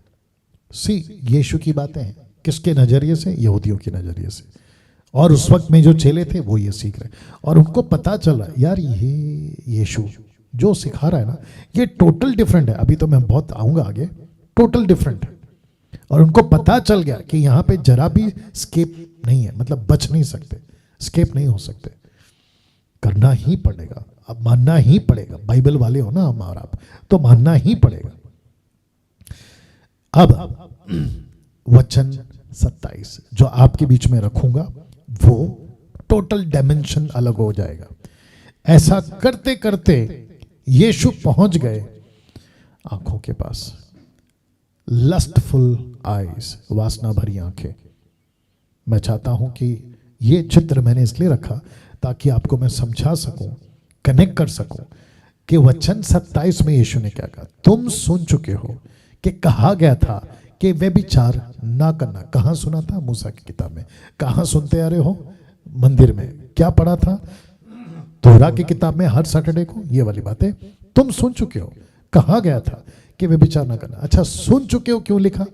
सी, यीशु की बातें हैं किसके नजरिए से? यहूदियों के नजरिए से। और उस वक्त में जो चेले थे वो ये सीख रहे और उनको पता चल रहा है यार ये यीशु जो सिखा रहा है ना ये टोटल डिफरेंट है। अभी तो मैं बहुत आऊंगा आगे, टोटल डिफरेंट है। और उनको पता चल गया कि यहाँ पे जरा भी स्केप नहीं है, मतलब बच नहीं सकते, स्केप नहीं हो सकते, करना ही पड़ेगा, अब मानना ही पड़ेगा। बाइबल वाले हो ना हम और आप, तो मानना ही पड़ेगा। अब वचन 27 जो आपके बीच में रखूंगा वो टोटल डायमेंशन अलग हो जाएगा। ऐसा करते करते यीशु पहुंच गए आंखों के पास, लस्टफुल आईज, वासना भरी आंखें। मैं चाहता हूं कि ये चित्र मैंने इसलिए रखा ताकि आपको मैं समझा सकूं, कनेक्ट कर सकूं कि वचन 27 में यीशु ने क्या कहा। तुम सुन चुके हो कि कहा गया था कि व्यभिचार ना करना। कहां सुना था? मूसा की किताब में। कहां सुनते आ रहे हो? मंदिर में। क्या पढ़ा था? तोरा की किताब में हर सैटरडे को ये वाली बातें तुम सुन चुके हो। कहा गया था कि व्यभिचार ना करना। अच्छा, सुन चुके हो क्यों लिखा?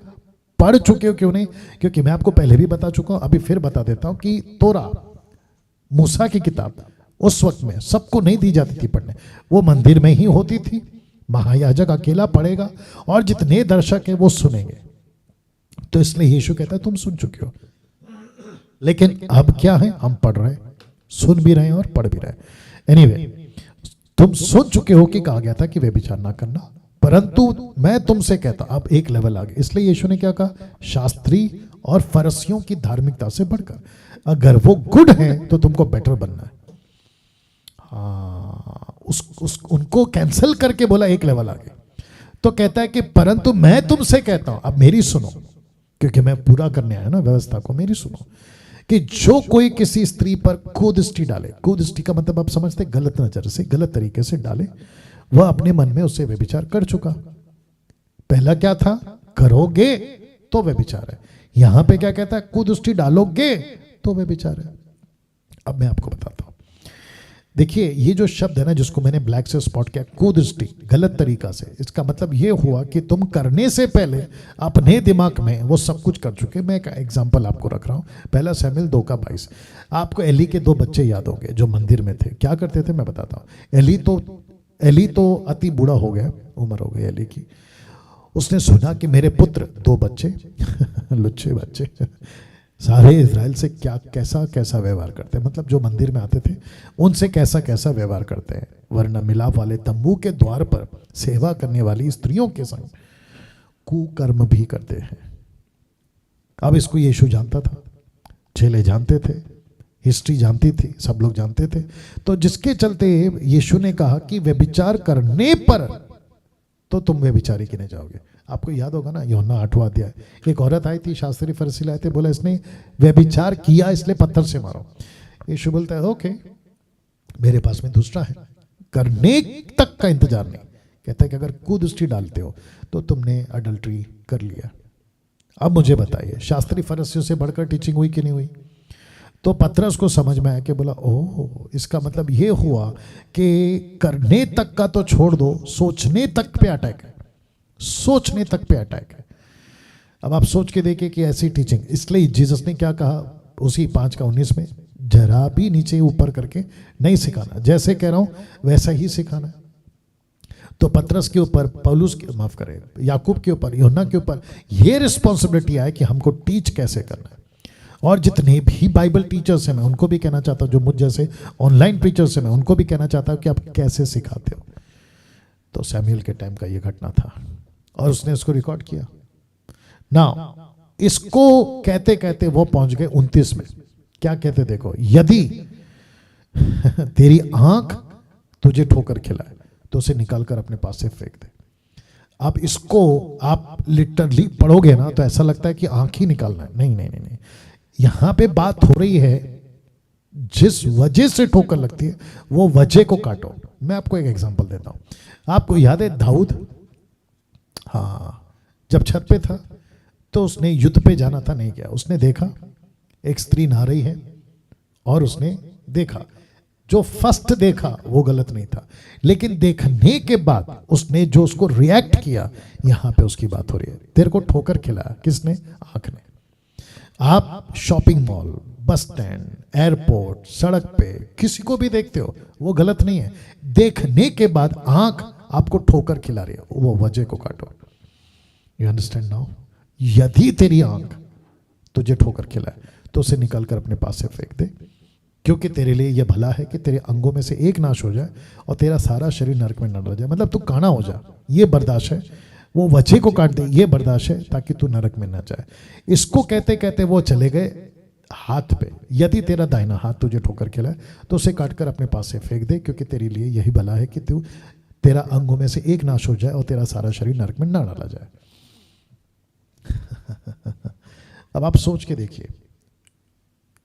पढ़ चुके हो क्यों नहीं? क्योंकि मैं आपको पहले भी बता चुका हूं, अभी फिर बता देता हूं कि तोरा, मूसा की किताब, उस वक्त में सबको नहीं दी जाती थी पढ़ने, वो मंदिर में ही होती थी। महायाजक अकेला पढ़ेगा और जितने दर्शक है वो सुनेंगे। तो इसलिए यीशु कहता है तुम सुन चुके हो, लेकिन अब क्या है? हम पढ़ रहे हैं, सुन भी रहे हैं और पढ़ भी रहे हैं। एनीवे, तुम सुन चुके हो कि कहा गया था कि व्यभिचार ना करना, परंतु मैं तुमसे कहता, अब एक लेवल आगे। इसलिए यीशु ने क्या कहा? शास्त्री और फरीसियों की धार्मिकता से बढ़कर, अगर वो गुड है तो तुमको बेटर बनना है। उनको कैंसिल करके बोला एक लेवल आगे। तो कहता है कि परंतु मैं तुमसे कहता हूं, अब मेरी सुनो, क्योंकि मैं पूरा करने आया ना व्यवस्था को, मेरी सुनो, कि जो कोई किसी स्त्री पर कुदृष्टि डाले, कुदृष्टि का मतलब आप समझते, गलत नजर से, गलत तरीके से डाले, वह अपने मन में उससे व्यभिचार कर चुका। पहला क्या था? करोगे तो व्यभिचार है। यहां पे क्या कहता है? कुदृष्टि डालोगे तो व्यभिचार है। अब मैं आपको बताता हूं, देखिए ये जो शब्द है ना, जिसको मैंने ब्लैक से स्पॉट किया, कुदृष्टि, गलत तरीका से, इसका मतलब ये हुआ कि तुम करने से पहले अपने दिमाग में वो सब कुछ कर चुके। मैं एक एग्जांपल आपको रख रहा हूँ, पहला शमूएल 2:22। आपको एली के 2 बच्चे याद होंगे जो मंदिर में थे। क्या करते थे मैं बताता हूँ। एली तो अति बूढ़ा हो गया, उम्र हो गई एली की। उसने सुना कि मेरे पुत्र 2 बच्चे लुच्चे बच्चे सारे इजराइल से क्या कैसा कैसा व्यवहार करते हैं, मतलब जो मंदिर में आते थे उनसे कैसा कैसा व्यवहार करते हैं, वरना मिलाप वाले तंबू के द्वार पर सेवा करने वाली स्त्रियों के संग कुकर्म भी करते हैं। अब इसको यीशु जानता था, चेले जानते थे, हिस्ट्री जानती थी, सब लोग जानते थे। तो जिसके चलते यीशु ने कहा कि व्यभिचार करने पर तो तुम व्यभिचारी गिने जाओगे। आपको याद होगा ना, यूहन्ना 8वां अध्याय, एक औरत आई थी, शास्त्री फरीसी लाए थे, बोला इसने व्यभिचार किया इसलिए पत्थर से मारो। यीशु बोलता है ओके, मेरे पास में दूसरा है, करने तक का इंतजार नहीं। कहता है कि अगर कुदृष्टि डालते हो तो तुमने अडल्ट्री कर लिया। अब मुझे बताइए, शास्त्री फरीसियों से बढ़कर टीचिंग हुई कि नहीं हुई? तो पतरस को समझ में आया कि बोला ओह, इसका मतलब ये हुआ कि करने तक का तो छोड़ दो, सोचने तक पे अटैक है, सोचने तक पे अटैक है। अब आप सोच के देखिए कि ऐसी टीचिंग, इसलिए जीसस ने क्या कहा उसी 5:19 में, जरा भी नीचे ऊपर करके नहीं सिखाना, जैसे कह रहा हूं वैसा ही सिखाना। तो पतरस के ऊपर, पौलुस के, माफ करें, याकूब के ऊपर, यूहन्ना के ऊपर ये रिस्पॉन्सिबिलिटी है कि हमको टीच कैसे करना है। और जितने भी बाइबल टीचर्स हैं, मैं उनको भी कहना चाहता हूं, जो मुझ जैसे ऑनलाइन टीचर्स हैं, मैं उनको भी कहना चाहता हूं कि आप कैसे सिखाते हो। तो शमूएल के टाइम का ये घटना था और उसने इसको रिकॉर्ड किया ना। इसको कहते कहते वो पहुंच गए 29 में। क्या कहते देखो, यदि तेरी आंख तुझे ठोकर खिलाए तो उसे निकालकर अपने पास से फेंक दे। अब इसको आप लिटरली पढ़ोगे ना तो ऐसा लगता है कि आंख ही निकालना है। नहीं नहीं नहीं नहीं, यहां पे बात हो रही है जिस वजह से ठोकर लगती है वो वजह को काटो। मैं आपको एक एग्जांपल देता हूं। आपको याद है दाऊद, हाँ, जब छत पे था तो उसने युद्ध पे जाना था, नहीं गया। उसने देखा एक स्त्री नहा रही है और उसने देखा, जो फर्स्ट देखा वो गलत नहीं था, लेकिन देखने के बाद उसने जो उसको रिएक्ट किया, यहां पे उसकी बात हो रही है। तेरे को ठोकर खिलाया किसने? आंख ने। आप shopping mall, bus stand, airport, सड़क पे किसी को भी देखते हो, वो गलत नहीं है। देखने के बाद आंख आपको ठोकर खिला रही है, वो वजह को काटो। You understand now? यदि तेरी आंख तुझे ठोकर खिलाए तो उसे निकालकर अपने पास से फेंक दे, क्योंकि तेरे लिए यह भला है कि तेरे अंगों में से एक नाश हो जाए और तेरा सारा शरीर नरक में न डल जाए। मतलब तू काना हो जा, ये बर्दाश्त है। वो वजह को काट दे, ये बर्दाश्त है, ताकि तू नरक में न जाए। इसको कहते कहते वो चले गए हाथ पे। यदि तेरा दाहिना हाथ तुझे ठोकर खिलाए तो उसे काटकर अपने पास से फेंक दे, क्योंकि तेरे लिए यही भला है कि तू तेरा अंगों में से एक नाश हो जाए और तेरा सारा शरीर नरक में न डाला जाए। अब आप सोच के देखिए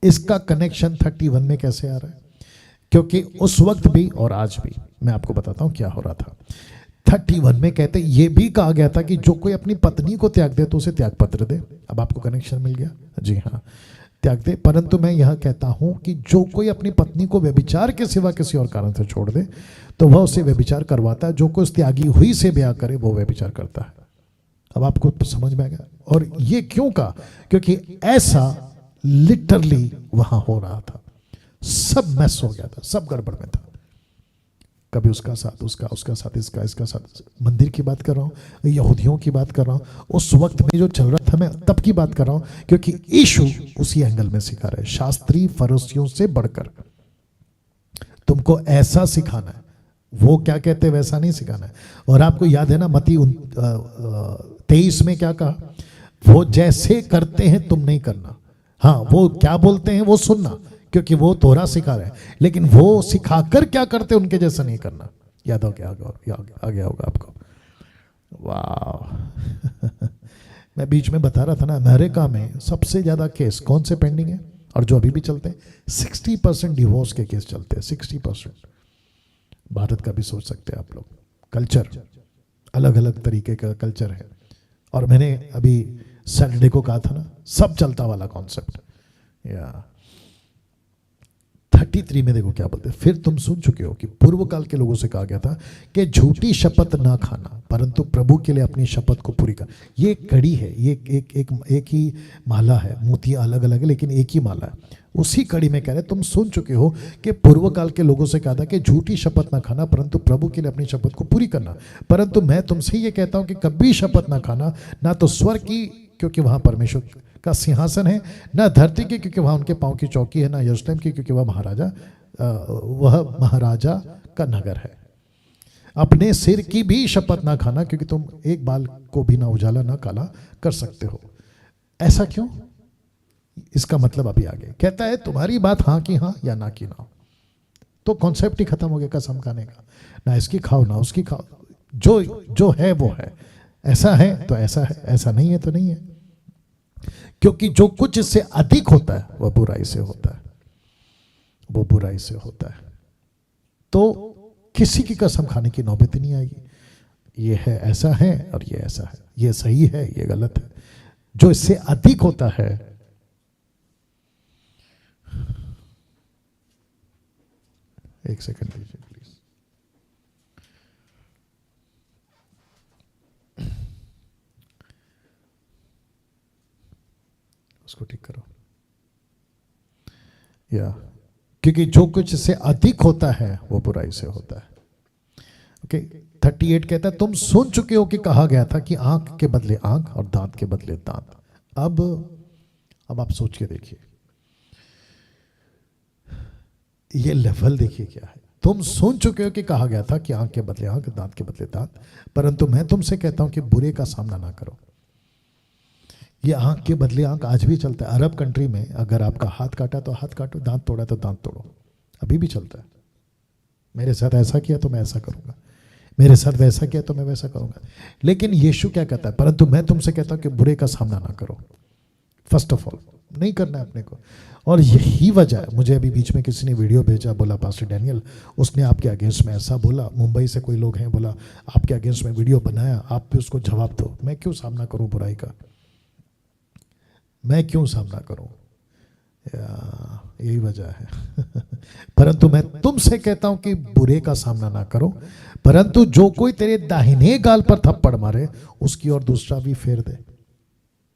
इसका कनेक्शन 31 में कैसे आ रहा है, क्योंकि उस वक्त भी और आज भी मैं आपको बताता हूं क्या हो रहा था। 31 में कहते ये भी कहा गया था कि जो कोई अपनी पत्नी को त्याग दे तो उसे त्याग पत्र दे। अब आपको कनेक्शन मिल गया? जी हाँ, त्याग दे। परंतु मैं यह कहता हूं कि जो कोई अपनी पत्नी को व्यभिचार के सिवा किसी और कारण से छोड़ दे तो वह उसे व्यभिचार करवाता है। जो कोई उस त्यागी हुई से ब्याह करे वो व्यभिचार करता है। अब आपको समझ में आ गया? और ये क्यों कहा? क्योंकि ऐसा लिटरली वहां हो रहा था, सब मैस हो गया था, सब गड़बड़ में था। कभी उसका साथ, उसका साथ, इसका साथ। मंदिर की बात कर रहा हूं, यहूदियों की बात कर रहा हूं, उस वक्त में जो चल रहा था मैं तब की बात कर रहा हूं, क्योंकि यीशु उसी एंगल में सिखा रहे। शास्त्री फरीसियों से बढ़कर तुमको ऐसा सिखाना है, वो क्या कहते हैं वैसा नहीं सिखाना है। और आपको याद है ना मत्ती 23 में क्या कहा? वो जैसे करते हैं तुम नहीं करना। हाँ, वो क्या बोलते हैं वो सुनना, क्योंकि वो तोरा सिखा रहे हैं, लेकिन वो सिखाकर क्या करते उनके जैसा नहीं करना। याद हो गया? आ गया होगा आपको। वाह मैं बीच में बता रहा था ना, अमेरिका में सबसे ज्यादा केस कौन से पेंडिंग है? और जो अभी भी चलते हैं, 60% डिवोर्स के केस चलते हैं, 60%। भारत का भी सोच सकते हैं आप लोग, कल्चर अलग अलग तरीके का कल्चर है। और मैंने अभी सैटरडे को कहा था ना, सब चलता वाला कॉन्सेप्ट। या 33 में देखो क्या बोलते हैं, फिर तुम सुन चुके हो कि पूर्व काल के लोगों से कहा गया था कि झूठी शपथ ना खाना, परंतु प्रभु के लिए अपनी शपथ को पूरी कर। ये एक कड़ी है, ये एक ही माला है, मोतियां अलग अलग है लेकिन एक ही माला है। उसी कड़ी में कह रहे तुम सुन चुके हो कि पूर्व काल के लोगों से कहा था कि झूठी शपथ ना खाना, परंतु प्रभु के लिए अपनी शपथ को पूरी करना। परंतु मैं तुमसे ये कहता हूं कि कभी शपथ ना खाना, ना तो स्वर्ग की क्योंकि वहां परमेश्वर का सिंहासन है, ना धरती की क्योंकि वहां उनके पांव की चौकी है, ना यरूशलेम की क्योंकि वह महाराजा का नगर है। अपने सिर की भी शपथ ना खाना क्योंकि तुम एक बाल को भी ना उजाला ना काला कर सकते हो। ऐसा क्यों? इसका मतलब अभी आगे कहता है, तुम्हारी बात हाँ की हाँ या ना की ना। तो कॉन्सेप्ट ही खत्म हो गया कसम खाने का। ना इसकी खाओ ना उसकी खाओ, जो है वो है। ऐसा है तो ऐसा है, ऐसा नहीं है तो नहीं है। क्योंकि जो कुछ इससे अधिक होता है वह बुराई से होता है, वो बुराई से होता है। तो किसी की कसम खाने की नौबत नहीं आएगी। ये है ऐसा है और ये ऐसा है, ये सही है ये गलत है। जो इससे अधिक होता है, एक सेकंड दीजिए प्लीज। उसको ठीक करो। या क्योंकि जो कुछ इससे अधिक होता है वो बुराई से होता है। ओके 38 कहता है, तुम सुन चुके हो कि कहा गया था कि आंख के बदले आंख और दांत के बदले दांत। अब आप सोच के देखिए, ये लेवल देखिए क्या है। तुम सुन चुके हो कि कहा गया था कि आंख के बदले आंख, दांत के बदले दांत, परंतु मैं तुमसे कहता हूं कि बुरे का सामना ना करो। ये आंख के बदले आंख आज भी चलता है। अरब कंट्री में अगर आपका हाथ काटा तो हाथ काटो, दांत तोड़ा तो दांत तोड़ो, अभी भी चलता है। मेरे साथ ऐसा किया तो मैं ऐसा करूंगा, मेरे साथ वैसा किया तो मैं वैसा करूंगा। लेकिन यीशु क्या कहता है, परंतु मैं तुमसे कहता हूं कि बुरे का सामना ना करो। फर्स्ट ऑफ ऑल नहीं करना है अपने को। और यही वजह है, मुझे अभी बीच में किसी ने वीडियो भेजा, बोला पास्टर डैनियल उसने आपके अगेंस्ट में ऐसा बोला, मुंबई से कोई लोग हैं, बोला आपके अगेंस्ट में वीडियो बनाया, आप भी उसको जवाब दो। मैं क्यों सामना करूं बुराई का, मैं क्यों सामना करूं? यही वजह है। परंतु मैं तुमसे कहता हूं कि बुरे का सामना ना करो, परंतु जो कोई तेरे दाहिने गाल पर थप्पड़ मारे उसकी और दूसरा भी फेर दे।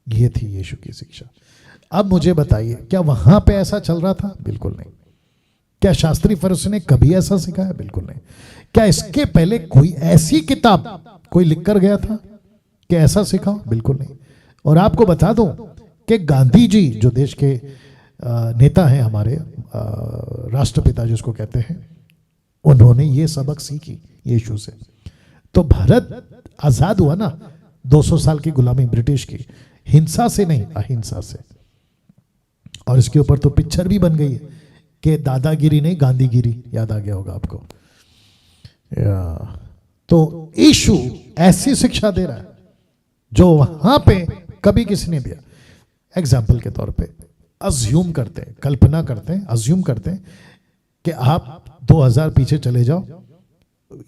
ये थी यीशु की शिक्षा। अब मुझे बताइए, क्या वहां पे ऐसा चल रहा था? बिल्कुल नहीं। क्या शास्त्री फरीसी ने कभी ऐसा सिखाया? बिल्कुल नहीं। क्या इसके पहले कोई ऐसी किताब कोई लिख कर गया था कि ऐसा सिखाओ? बिल्कुल नहीं। और आपको बता दूं कि गांधी जी जो देश के नेता हैं, हमारे राष्ट्रपिता जिसको कहते हैं, उन्होंने ये सबक सीखी यीशु से। तो भारत आजाद हुआ ना 200 साल की गुलामी ब्रिटिश की, हिंसा से नहीं अहिंसा से। और इसके ऊपर तो पिक्चर भी बन गई है कि दादागिरी नहीं गांधीगिरी, याद आ गया होगा आपको। तो यीशु ऐसी शिक्षा दे रहा है जो वहां पे कभी किसी ने दिया। एग्जाम्पल के तौर पे अज्यूम करते हैं, कल्पना करते हैं, अज्यूम करते हैं कि आप 2000 पीछे चले जाओ,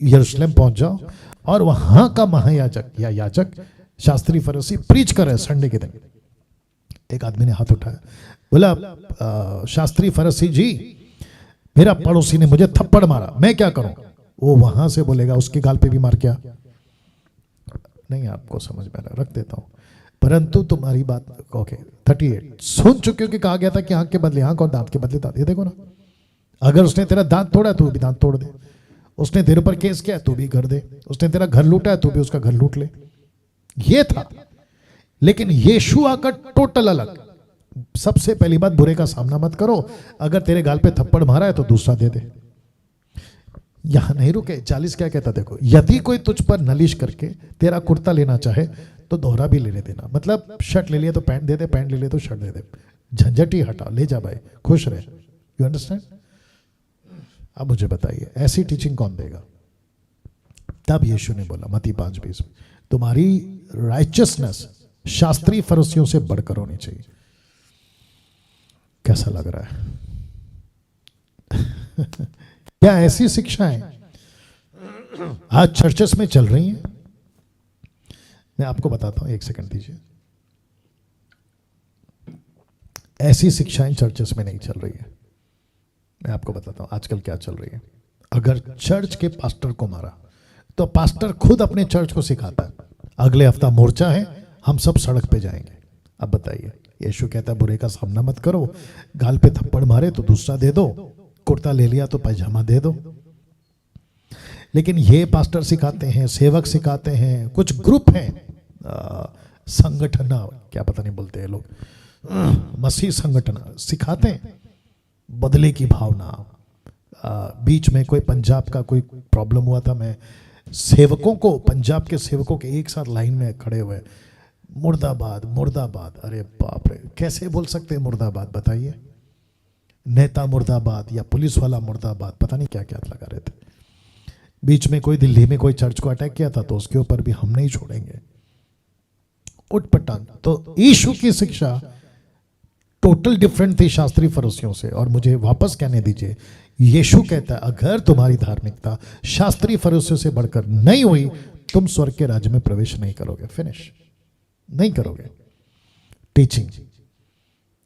यरूशलेम पहुंच जाओ और वहां का महायाजक या याजक शास्त्री फरीसी प्रीच कर रहे संडे के दिन। एक आदमी ने हाथ उठाया, बोला शास्त्री फरीसी जी मेरा पड़ोसी ने मुझे थप्पड़ मारा, मैं क्या करूं? वो वहां से बोलेगा उसके गाल पे भी मार क्या? नहीं, आपको समझ में आ, रख देता हूं। परंतु तुम्हारी बात ओके 38 सुन चुके हो कि कहा गया था कि आंख के बदले आंख और दांत के बदले दांत। ये देखो ना, अगर उसने तेरा दांत तोड़ा तो भी दांत तोड़ दे, उसने तेरे ऊपर केस किया तो भी कर दे, उसने तेरा घर लूटा है तो भी उसका घर लूट ले। ये था। लेकिन यीशु आकर टोटल अलग। सबसे पहली बात, बुरे का सामना मत करो। अगर तेरे गाल पे थप्पड़ मारा है तो दूसरा दे दे। यहां नहीं रुके। 40 क्या कहता देखो, यदि कोई तुझ पर नलिश करके तेरा कुर्ता लेना चाहे तो दोहरा भी लेने देना। मतलब शर्ट ले लिया तो पैंट दे दे, पैंट ले लिया तो शर्ट दे दे। झंझट ही हटा, ले जा भाई, खुश रहे। You understand? अब मुझे बताइए ऐसी टीचिंग कौन देगा? तब यीशु ने बोला मत्ती 5:20 में, तुम्हारी राइचियसनेस शास्त्री फरीसियों से बढ़कर होनी चाहिए। कैसा लग रहा है? क्या ऐसी शिक्षाएं आज चर्चेस में चल रही हैं? मैं आपको बताता हूं, एक सेकंड दीजिए। ऐसी शिक्षाएं चर्चेस में नहीं चल रही है। मैं आपको बताता हूं आजकल क्या चल रही है। अगर चर्च के पास्टर को मारा तो पास्टर खुद अपने चर्च को सिखाता है, अगले हफ्ता मोर्चा है, हम सब सड़क पे जाएंगे। अब बताइए, यीशु कहता है बुरे का सामना मत करो, गाल पे थप्पड़ मारे तो दूसरा दे दो, कुर्ता ले लिया तो पैजामा दे दो। लेकिन ये पास्टर सिखाते हैं, सेवक सिखाते हैं, कुछ ग्रुप हैं, संगठन, क्या पता नहीं बोलते हैं लोग, मसीह संगठन सिखाते हैं बदले की भावना। बीच में कोई पंजाब का कोई प्रॉब्लम हुआ था, मैं सेवकों को, पंजाब के सेवकों के एक साथ लाइन में खड़े हुए, मुर्दाबाद मुर्दाबाद। अरे बाप रे, कैसे बोल सकते हैं मुर्दाबाद? बताइए। नेता मुर्दाबाद या पुलिस वाला मुर्दाबाद, पता नहीं क्या क्या लगा रहे थे। बीच में कोई दिल्ली में कोई चर्च को अटैक किया था तो उसके ऊपर भी हम नहीं छोड़ेंगे, उठपटांग। तो यीशु की शिक्षा टोटल डिफरेंट थी शास्त्री फरीसियों से। और मुझे वापस कहने दीजिए, यीशु कहता है अगर तुम्हारी धार्मिकता शास्त्री फरीसियों से बढ़कर नहीं हुई, तुम स्वर्ग के राज्य में प्रवेश नहीं करोगे। फिनिश, नहीं करोगे। टीचिंग।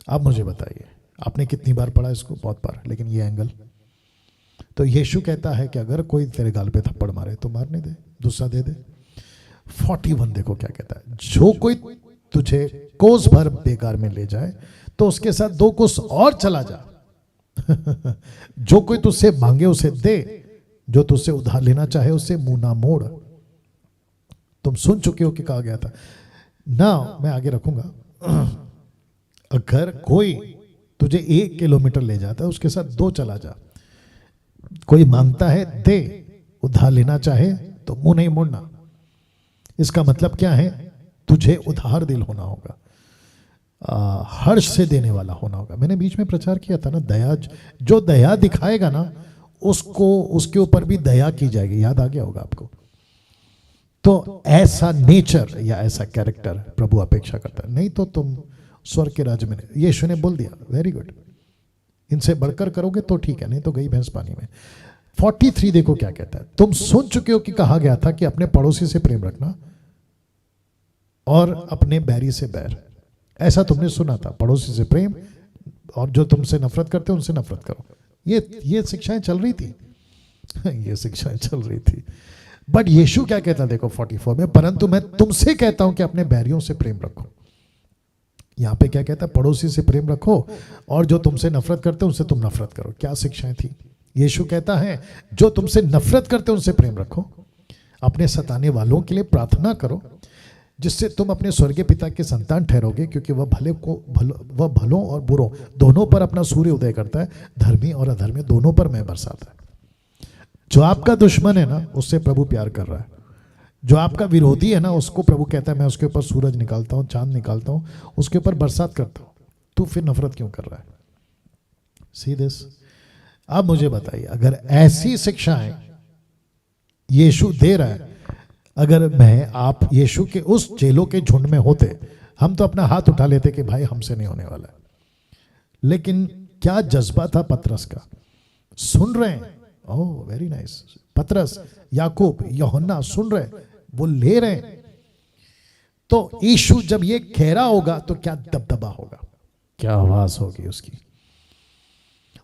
अब मुझे बताइए, आपने कितनी बार पढ़ा इसको? बहुत बार। लेकिन ये एंगल, तो यीशु कहता है कि अगर कोई तेरे गाल पे थप्पड़ मारे तो मारने दे, दूसरा दे दे। 41 देखो क्या कहता है, जो कोई तुझे कोस भर बेकार में ले जाए तो उसके साथ 2 कोस और चला जा। जो कोई तुझसे मांगे उसे दे, जो तुझसे उधार लेना चाहे उससे मुंह ना मोड़। तुम सुन चुके हो कि कहा गया था ना, मैं आगे रखूंगा। अगर कोई तुझे 1 किलोमीटर ले जाता है उसके साथ 2 चला जा। कोई मांगता है दे, उधार लेना चाहे तो मुंह नहीं मोड़ना। इसका मतलब क्या है? तुझे उधार दिल होना होगा, हर्ष से देने वाला होना होगा। मैंने बीच में प्रचार किया था ना, दया, जो दया दिखाएगा ना उसको, उसके ऊपर भी दया की जाएगी। याद आ गया होगा आपको। तो ऐसा नेचर या ऐसा कैरेक्टर प्रभु अपेक्षा करता है, नहीं तो तुम स्वर्ग के राज्य में नहीं। यीशु ने बोल दिया, वेरी गुड, इनसे बढ़कर करोगे तो ठीक है, नहीं तो गई भैंस पानी में। 43 देखो क्या कहता है, तुम सुन चुके हो कि कहा गया था कि अपने पड़ोसी से प्रेम रखना और अपने बैरी से बैर। ऐसा तुमने सुना था, पड़ोसी से प्रेम और जो तुमसे नफरत करते उनसे नफरत करो। ये शिक्षाएं चल रही थी। ये शिक्षाएं चल रही थी। बट यीशु क्या कहता है देखो 44 में, परंतु मैं तुमसे कहता हूं कि अपने बैरियों से प्रेम रखो। यहां पे क्या कहता है? पड़ोसी से प्रेम रखो और जो तुमसे नफरत करते उनसे तुम नफरत करो। क्या शिक्षाएं थी? यीशु कहता है जो तुमसे नफरत करते उनसे प्रेम रखो, अपने सताने वालों के लिए प्रार्थना करो, जिससे तुम अपने स्वर्गीय पिता के संतान ठहरोगे, क्योंकि वह वह भलों और बुरों दोनों पर अपना सूर्य उदय करता है, धर्मी और अधर्मी दोनों पर मैं बरसाता है। जो आपका दुश्मन है ना, उससे प्रभु प्यार कर रहा है। जो आपका विरोधी है ना, उसको प्रभु कहता है मैं उसके ऊपर सूरज निकालता हूँ, चांद निकालता हूँ, उसके ऊपर बरसात करता हूँ। तू फिर नफरत क्यों कर रहा है? See this. अब मुझे बताइए, अगर ऐसी शिक्षाएं यीशु दे रहा है, अगर मैं आप यीशु के उस चेलों के झुंड में होते, हम तो अपना हाथ उठा लेते कि भाई हमसे नहीं होने वाला है। लेकिन क्या जज्बा था पतरस का? सुन रहे हैं, ओह वेरी नाइस। पतरस, याकूब, यूहन्ना सुन रहे, वो ले रहे हैं। तो यीशु जब ये कह रहा होगा तो क्या दबदबा होगा, क्या आवाज होगी उसकी,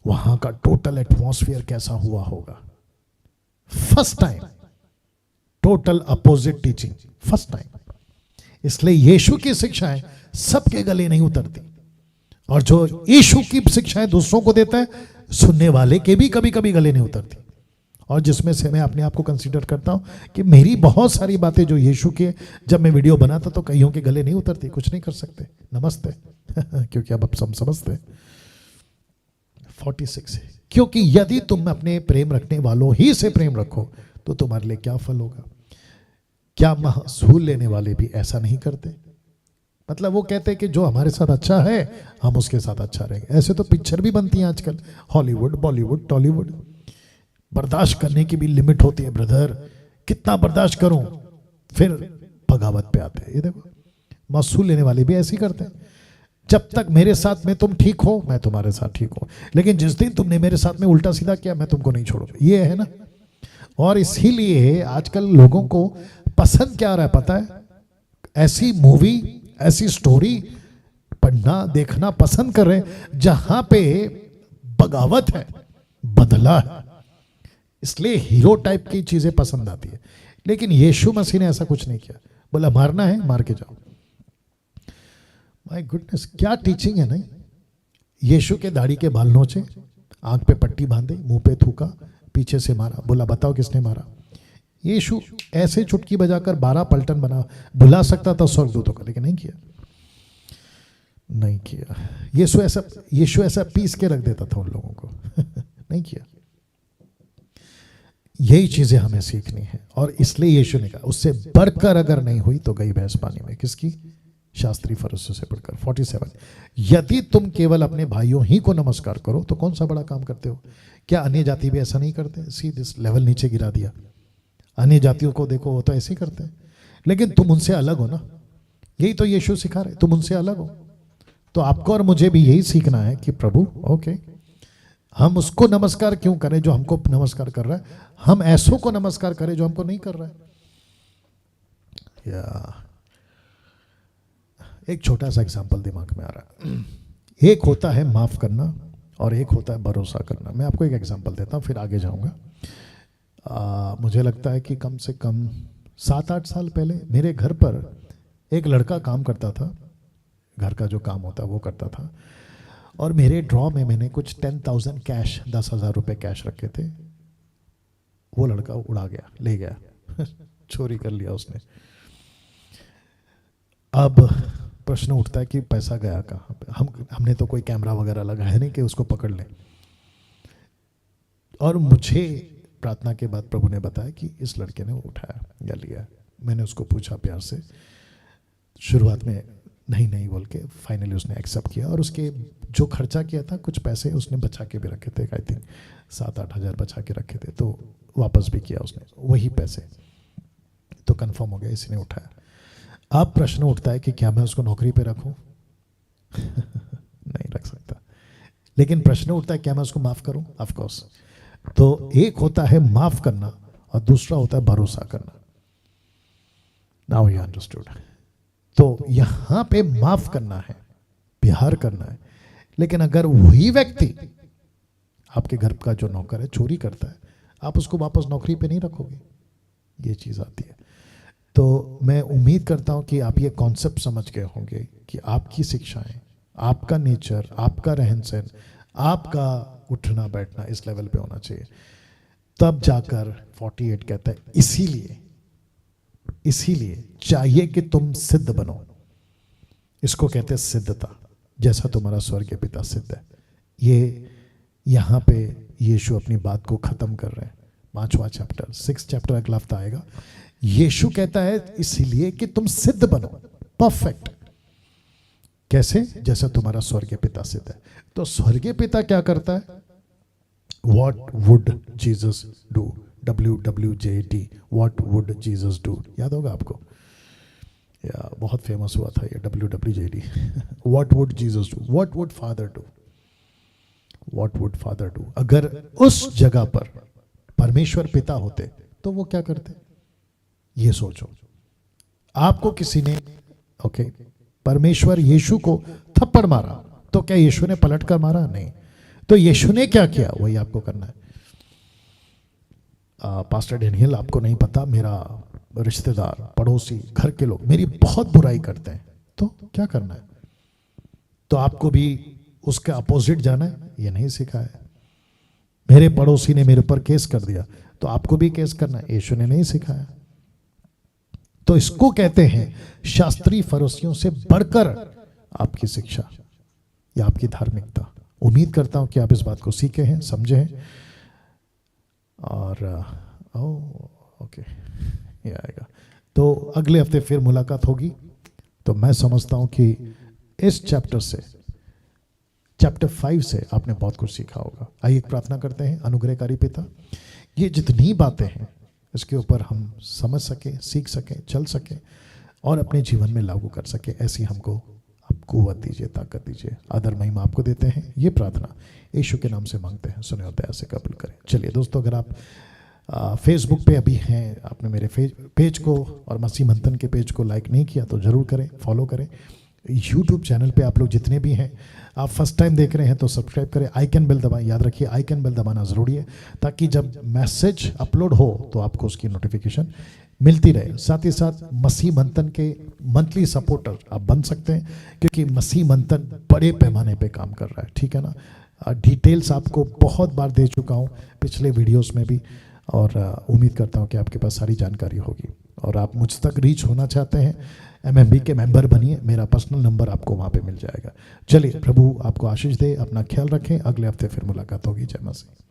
वहां का टोटल एटमॉस्फेयर कैसा हुआ होगा। First time total opposite teaching, first time. इसलिए यीशु की शिक्षाएं सबके गले नहीं उतरती, और जो यीशु की शिक्षाएं दूसरों को देता है, सुनने वाले के भी कभी कभी गले नहीं उतरती। और जिसमें से मैं अपने आप को कंसीडर करता हूं कि मेरी बहुत सारी बातें जो यीशु के, जब मैं वीडियो बनाता तो कईयों के गले नहीं उतरती, कुछ नहीं कर सकते, नमस्ते। क्योंकि अब सब समझते। 46, क्योंकि यदि तुम अपने प्रेम रखने वालों ही से प्रेम रखो तो तुम्हारे लिए क्या फल होगा? क्या महसूल लेने वाले भी ऐसा नहीं करते? मतलब वो कहते हैं कि जो हमारे साथ अच्छा है हम उसके साथ अच्छा रहेंगे। ऐसे तो पिक्चर भी बनती हैं आजकल, हॉलीवुड, बॉलीवुड, टॉलीवुड। बर्दाश्त करने की भी लिमिट होती है ब्रदर, कितना बर्दाश्त करूं, फिर बगावत पे आते हैं। ये देखो, महसूल लेने वाले भी ऐसे ही करते हैं। जब तक मेरे साथ में तुम ठीक हो मैं तुम्हारे साथ ठीक हूं, लेकिन जिस दिन तुमने मेरे साथ में उल्टा सीधा किया मैं तुमको नहीं छोड़ूंगा। ये है ना। और इसीलिए आजकल लोगों को पसंद क्या आ रहा है पता है? ऐसी मूवी, ऐसी स्टोरी पढ़ना देखना पसंद कर रहे हैं जहां पे बगावत है, बदला है। इसलिए हीरो टाइप की चीजें पसंद आती है। लेकिन यीशु मसीह ने ऐसा कुछ नहीं किया। बोला मारना है मार के जाओ। माय गुडनेस, क्या टीचिंग है नहीं। यीशु के दाढ़ी के बाल नोचे, आंख पे पट्टी बांधे, मुंह पे थूका, पीछे से मारा। बोला बताओ किसने मारा? यीशु ऐसे चुटकी बजाकर 12 पलटन बना बुला सकता था स्वर्गदूतों को, लेकिन नहीं किया, नहीं किया। यीशु ऐसा पीस के रख देता था उन लोगों को नहीं किया। यही चीजें हमें सीखनी है। और इसलिए यीशु ने कहा उससे बढ़कर अगर नहीं हुई तो गई भैंस पानी में। किसकी? शास्त्री फरीसियों से बढ़कर। 47, यदि तुम केवल अपने भाइयों ही को नमस्कार करो तो कौन सा बड़ा काम करते हो? क्या अन्य जाति भी ऐसा नहीं करते? सीधे लेवल नीचे गिरा दिया। अन्य जातियों को देखो वो तो ऐसे ही करते हैं, लेकिन तुम उनसे अलग हो ना। यही तो यीशु सिखा रहे, तुम उनसे अलग हो। तो आपको और मुझे भी यही सीखना है कि प्रभु ओके, हम उसको नमस्कार क्यों करें जो हमको नमस्कार कर रहा है, हम ऐसों को नमस्कार करें जो हमको नहीं कर रहा है। या एक छोटा सा एग्जांपल दिमाग में आ रहा है। एक होता है माफ करना और एक होता है भरोसा करना। मैं आपको एक एग्जांपल देता हूं फिर आगे जाऊंगा। मुझे लगता है कि कम से कम 7-8 साल पहले मेरे घर पर एक लड़का काम करता था। घर का जो काम होता है वो करता था। और मेरे ड्रॉ में मैंने कुछ 10,000 कैश, 10,000 रुपये कैश रखे थे। वो लड़का उड़ा गया, ले गया चोरी कर लिया उसने। अब प्रश्न उठता है कि पैसा गया कहाँ पे? हमने तो कोई कैमरा वगैरह लगाया नहीं कि उसको पकड़ लें। और मुझे प्रार्थना के बाद प्रभु ने बताया कि इस लड़के ने उठाया या लिया। मैंने उसको पूछा प्यार से, शुरुआत में नहीं बोल के फाइनली उसने एक्सेप्ट किया। और उसके जो खर्चा किया था कुछ पैसे उसने बचा के भी रखे थे, आई थिंक 7-8 हज़ार बचा के रखे थे, तो वापस भी किया उसने वही पैसे। तो कंफर्म हो गया इसी ने उठाया। अब प्रश्न उठता है कि क्या मैं उसको नौकरी पे रखूं? नहीं रख सकता। लेकिन प्रश्न उठता है क्या मैं उसको माफ करूं? Of course. तो एक होता है माफ करना और दूसरा होता है भरोसा करना। Now you understood. तो यहां पे माफ करना है, प्यार करना है। लेकिन अगर वही व्यक्ति आपके घर का जो नौकर है चोरी करता है, आप उसको वापस नौकरी पे नहीं रखोगे। ये चीज आती है। तो मैं उम्मीद करता हूं कि आप ये कॉन्सेप्ट समझ गए होंगे कि आपकी शिक्षाएं, आपका नेचर, आपका रहन सहन, आपका उठना बैठना इस लेवल पे होना चाहिए। तब जाकर 48 कहता है इसीलिए चाहिए कि तुम सिद्ध बनो। इसको कहते हैं सिद्धता, जैसा तुम्हारा स्वर्गीय पिता सिद्ध है। ये यहाँ पे यीशु अपनी बात को खत्म कर रहे हैं। 5वां चैप्टर, 6 चैप्टर अगला हफ्ता आएगा। यीशु कहता है इसीलिए कि तुम सिद्ध बनो, परफेक्ट। कैसे? जैसा तुम्हारा स्वर्गीय पिता सिद्ध है। तो स्वर्गीय पिता क्या करता है? What would Jesus do? WWJD, What would Jesus do? याद होगा आपको, या बहुत फेमस हुआ था ये WWJD। What would Jesus do? What would Father do? What would Father do? अगर उस जगह पर परमेश्वर पिता होते तो वो क्या करते? ये सोचो। आपको किसी ने परमेश्वर यीशु को थप्पड़ मारा तो क्या यीशु ने पलट कर मारा? नहीं। तो यीशु ने क्या किया वही आपको करना है। पास्टर डेनियल, आपको नहीं पता, मेरा रिश्तेदार, पड़ोसी, घर के लोग मेरी बहुत बुराई करते हैं, तो क्या करना है? तो आपको भी उसके अपोजिट जाना है? ये नहीं सिखाया है। मेरे पड़ोसी ने मेरे ऊपर केस कर दिया तो आपको भी केस करना है? यीशु ने नहीं सिखाया। तो इसको कहते हैं शास्त्री फरीसियों से बढ़कर आपकी शिक्षा या आपकी धार्मिकता। उम्मीद करता हूं कि आप इस बात को सीखे हैं, समझे हैं। और ओके, ये आएगा तो अगले हफ्ते फिर मुलाकात होगी। तो मैं समझता हूं कि इस चैप्टर से, चैप्टर 5 से आपने बहुत कुछ सीखा होगा। आइए एक प्रार्थना करते हैं। अनुग्रहकारी पिता, ये जितनी बातें हैं इसके ऊपर हम समझ सके, सीख सके, चल सके और अपने जीवन में लागू कर सके, ऐसी हमको कुव्वत दीजिए, ताकत दीजिए। आदर महिमा आपको देते हैं। ये प्रार्थना यीशु के नाम से मांगते हैं, सुने और दया से कबूल करें। चलिए दोस्तों, अगर आप फेसबुक पे अभी हैं, आपने मेरे पेज को और मसीह मंथन के पेज को लाइक नहीं किया तो ज़रूर करें, फॉलो करें। यूट्यूब चैनल पे आप लोग जितने भी हैं, आप फर्स्ट टाइम देख रहे हैं तो सब्सक्राइब करें, आइकन बेल दबाएं। याद रखिए आइकन बेल दबाना ज़रूरी है, ताकि जब मैसेज अपलोड हो तो आपको उसकी नोटिफिकेशन मिलती रहे। साथ ही साथ मसीह मंथन के मंथली सपोर्टर आप बन सकते हैं, क्योंकि मसीह मंथन बड़े पैमाने पे काम कर रहा है, ठीक है ना। डिटेल्स आपको बहुत बार दे चुका हूँ पिछले वीडियोस में भी, और उम्मीद करता हूँ कि आपके पास सारी जानकारी होगी। और आप मुझ तक रीच होना चाहते हैं, MMB के मेंबर बनिए, मेरा पर्सनल नंबर आपको वहाँ पे मिल जाएगा। चलिए, प्रभु आपको आशीष दे, अपना ख्याल रखें। अगले हफ्ते फिर मुलाकात होगी। जय मसीह।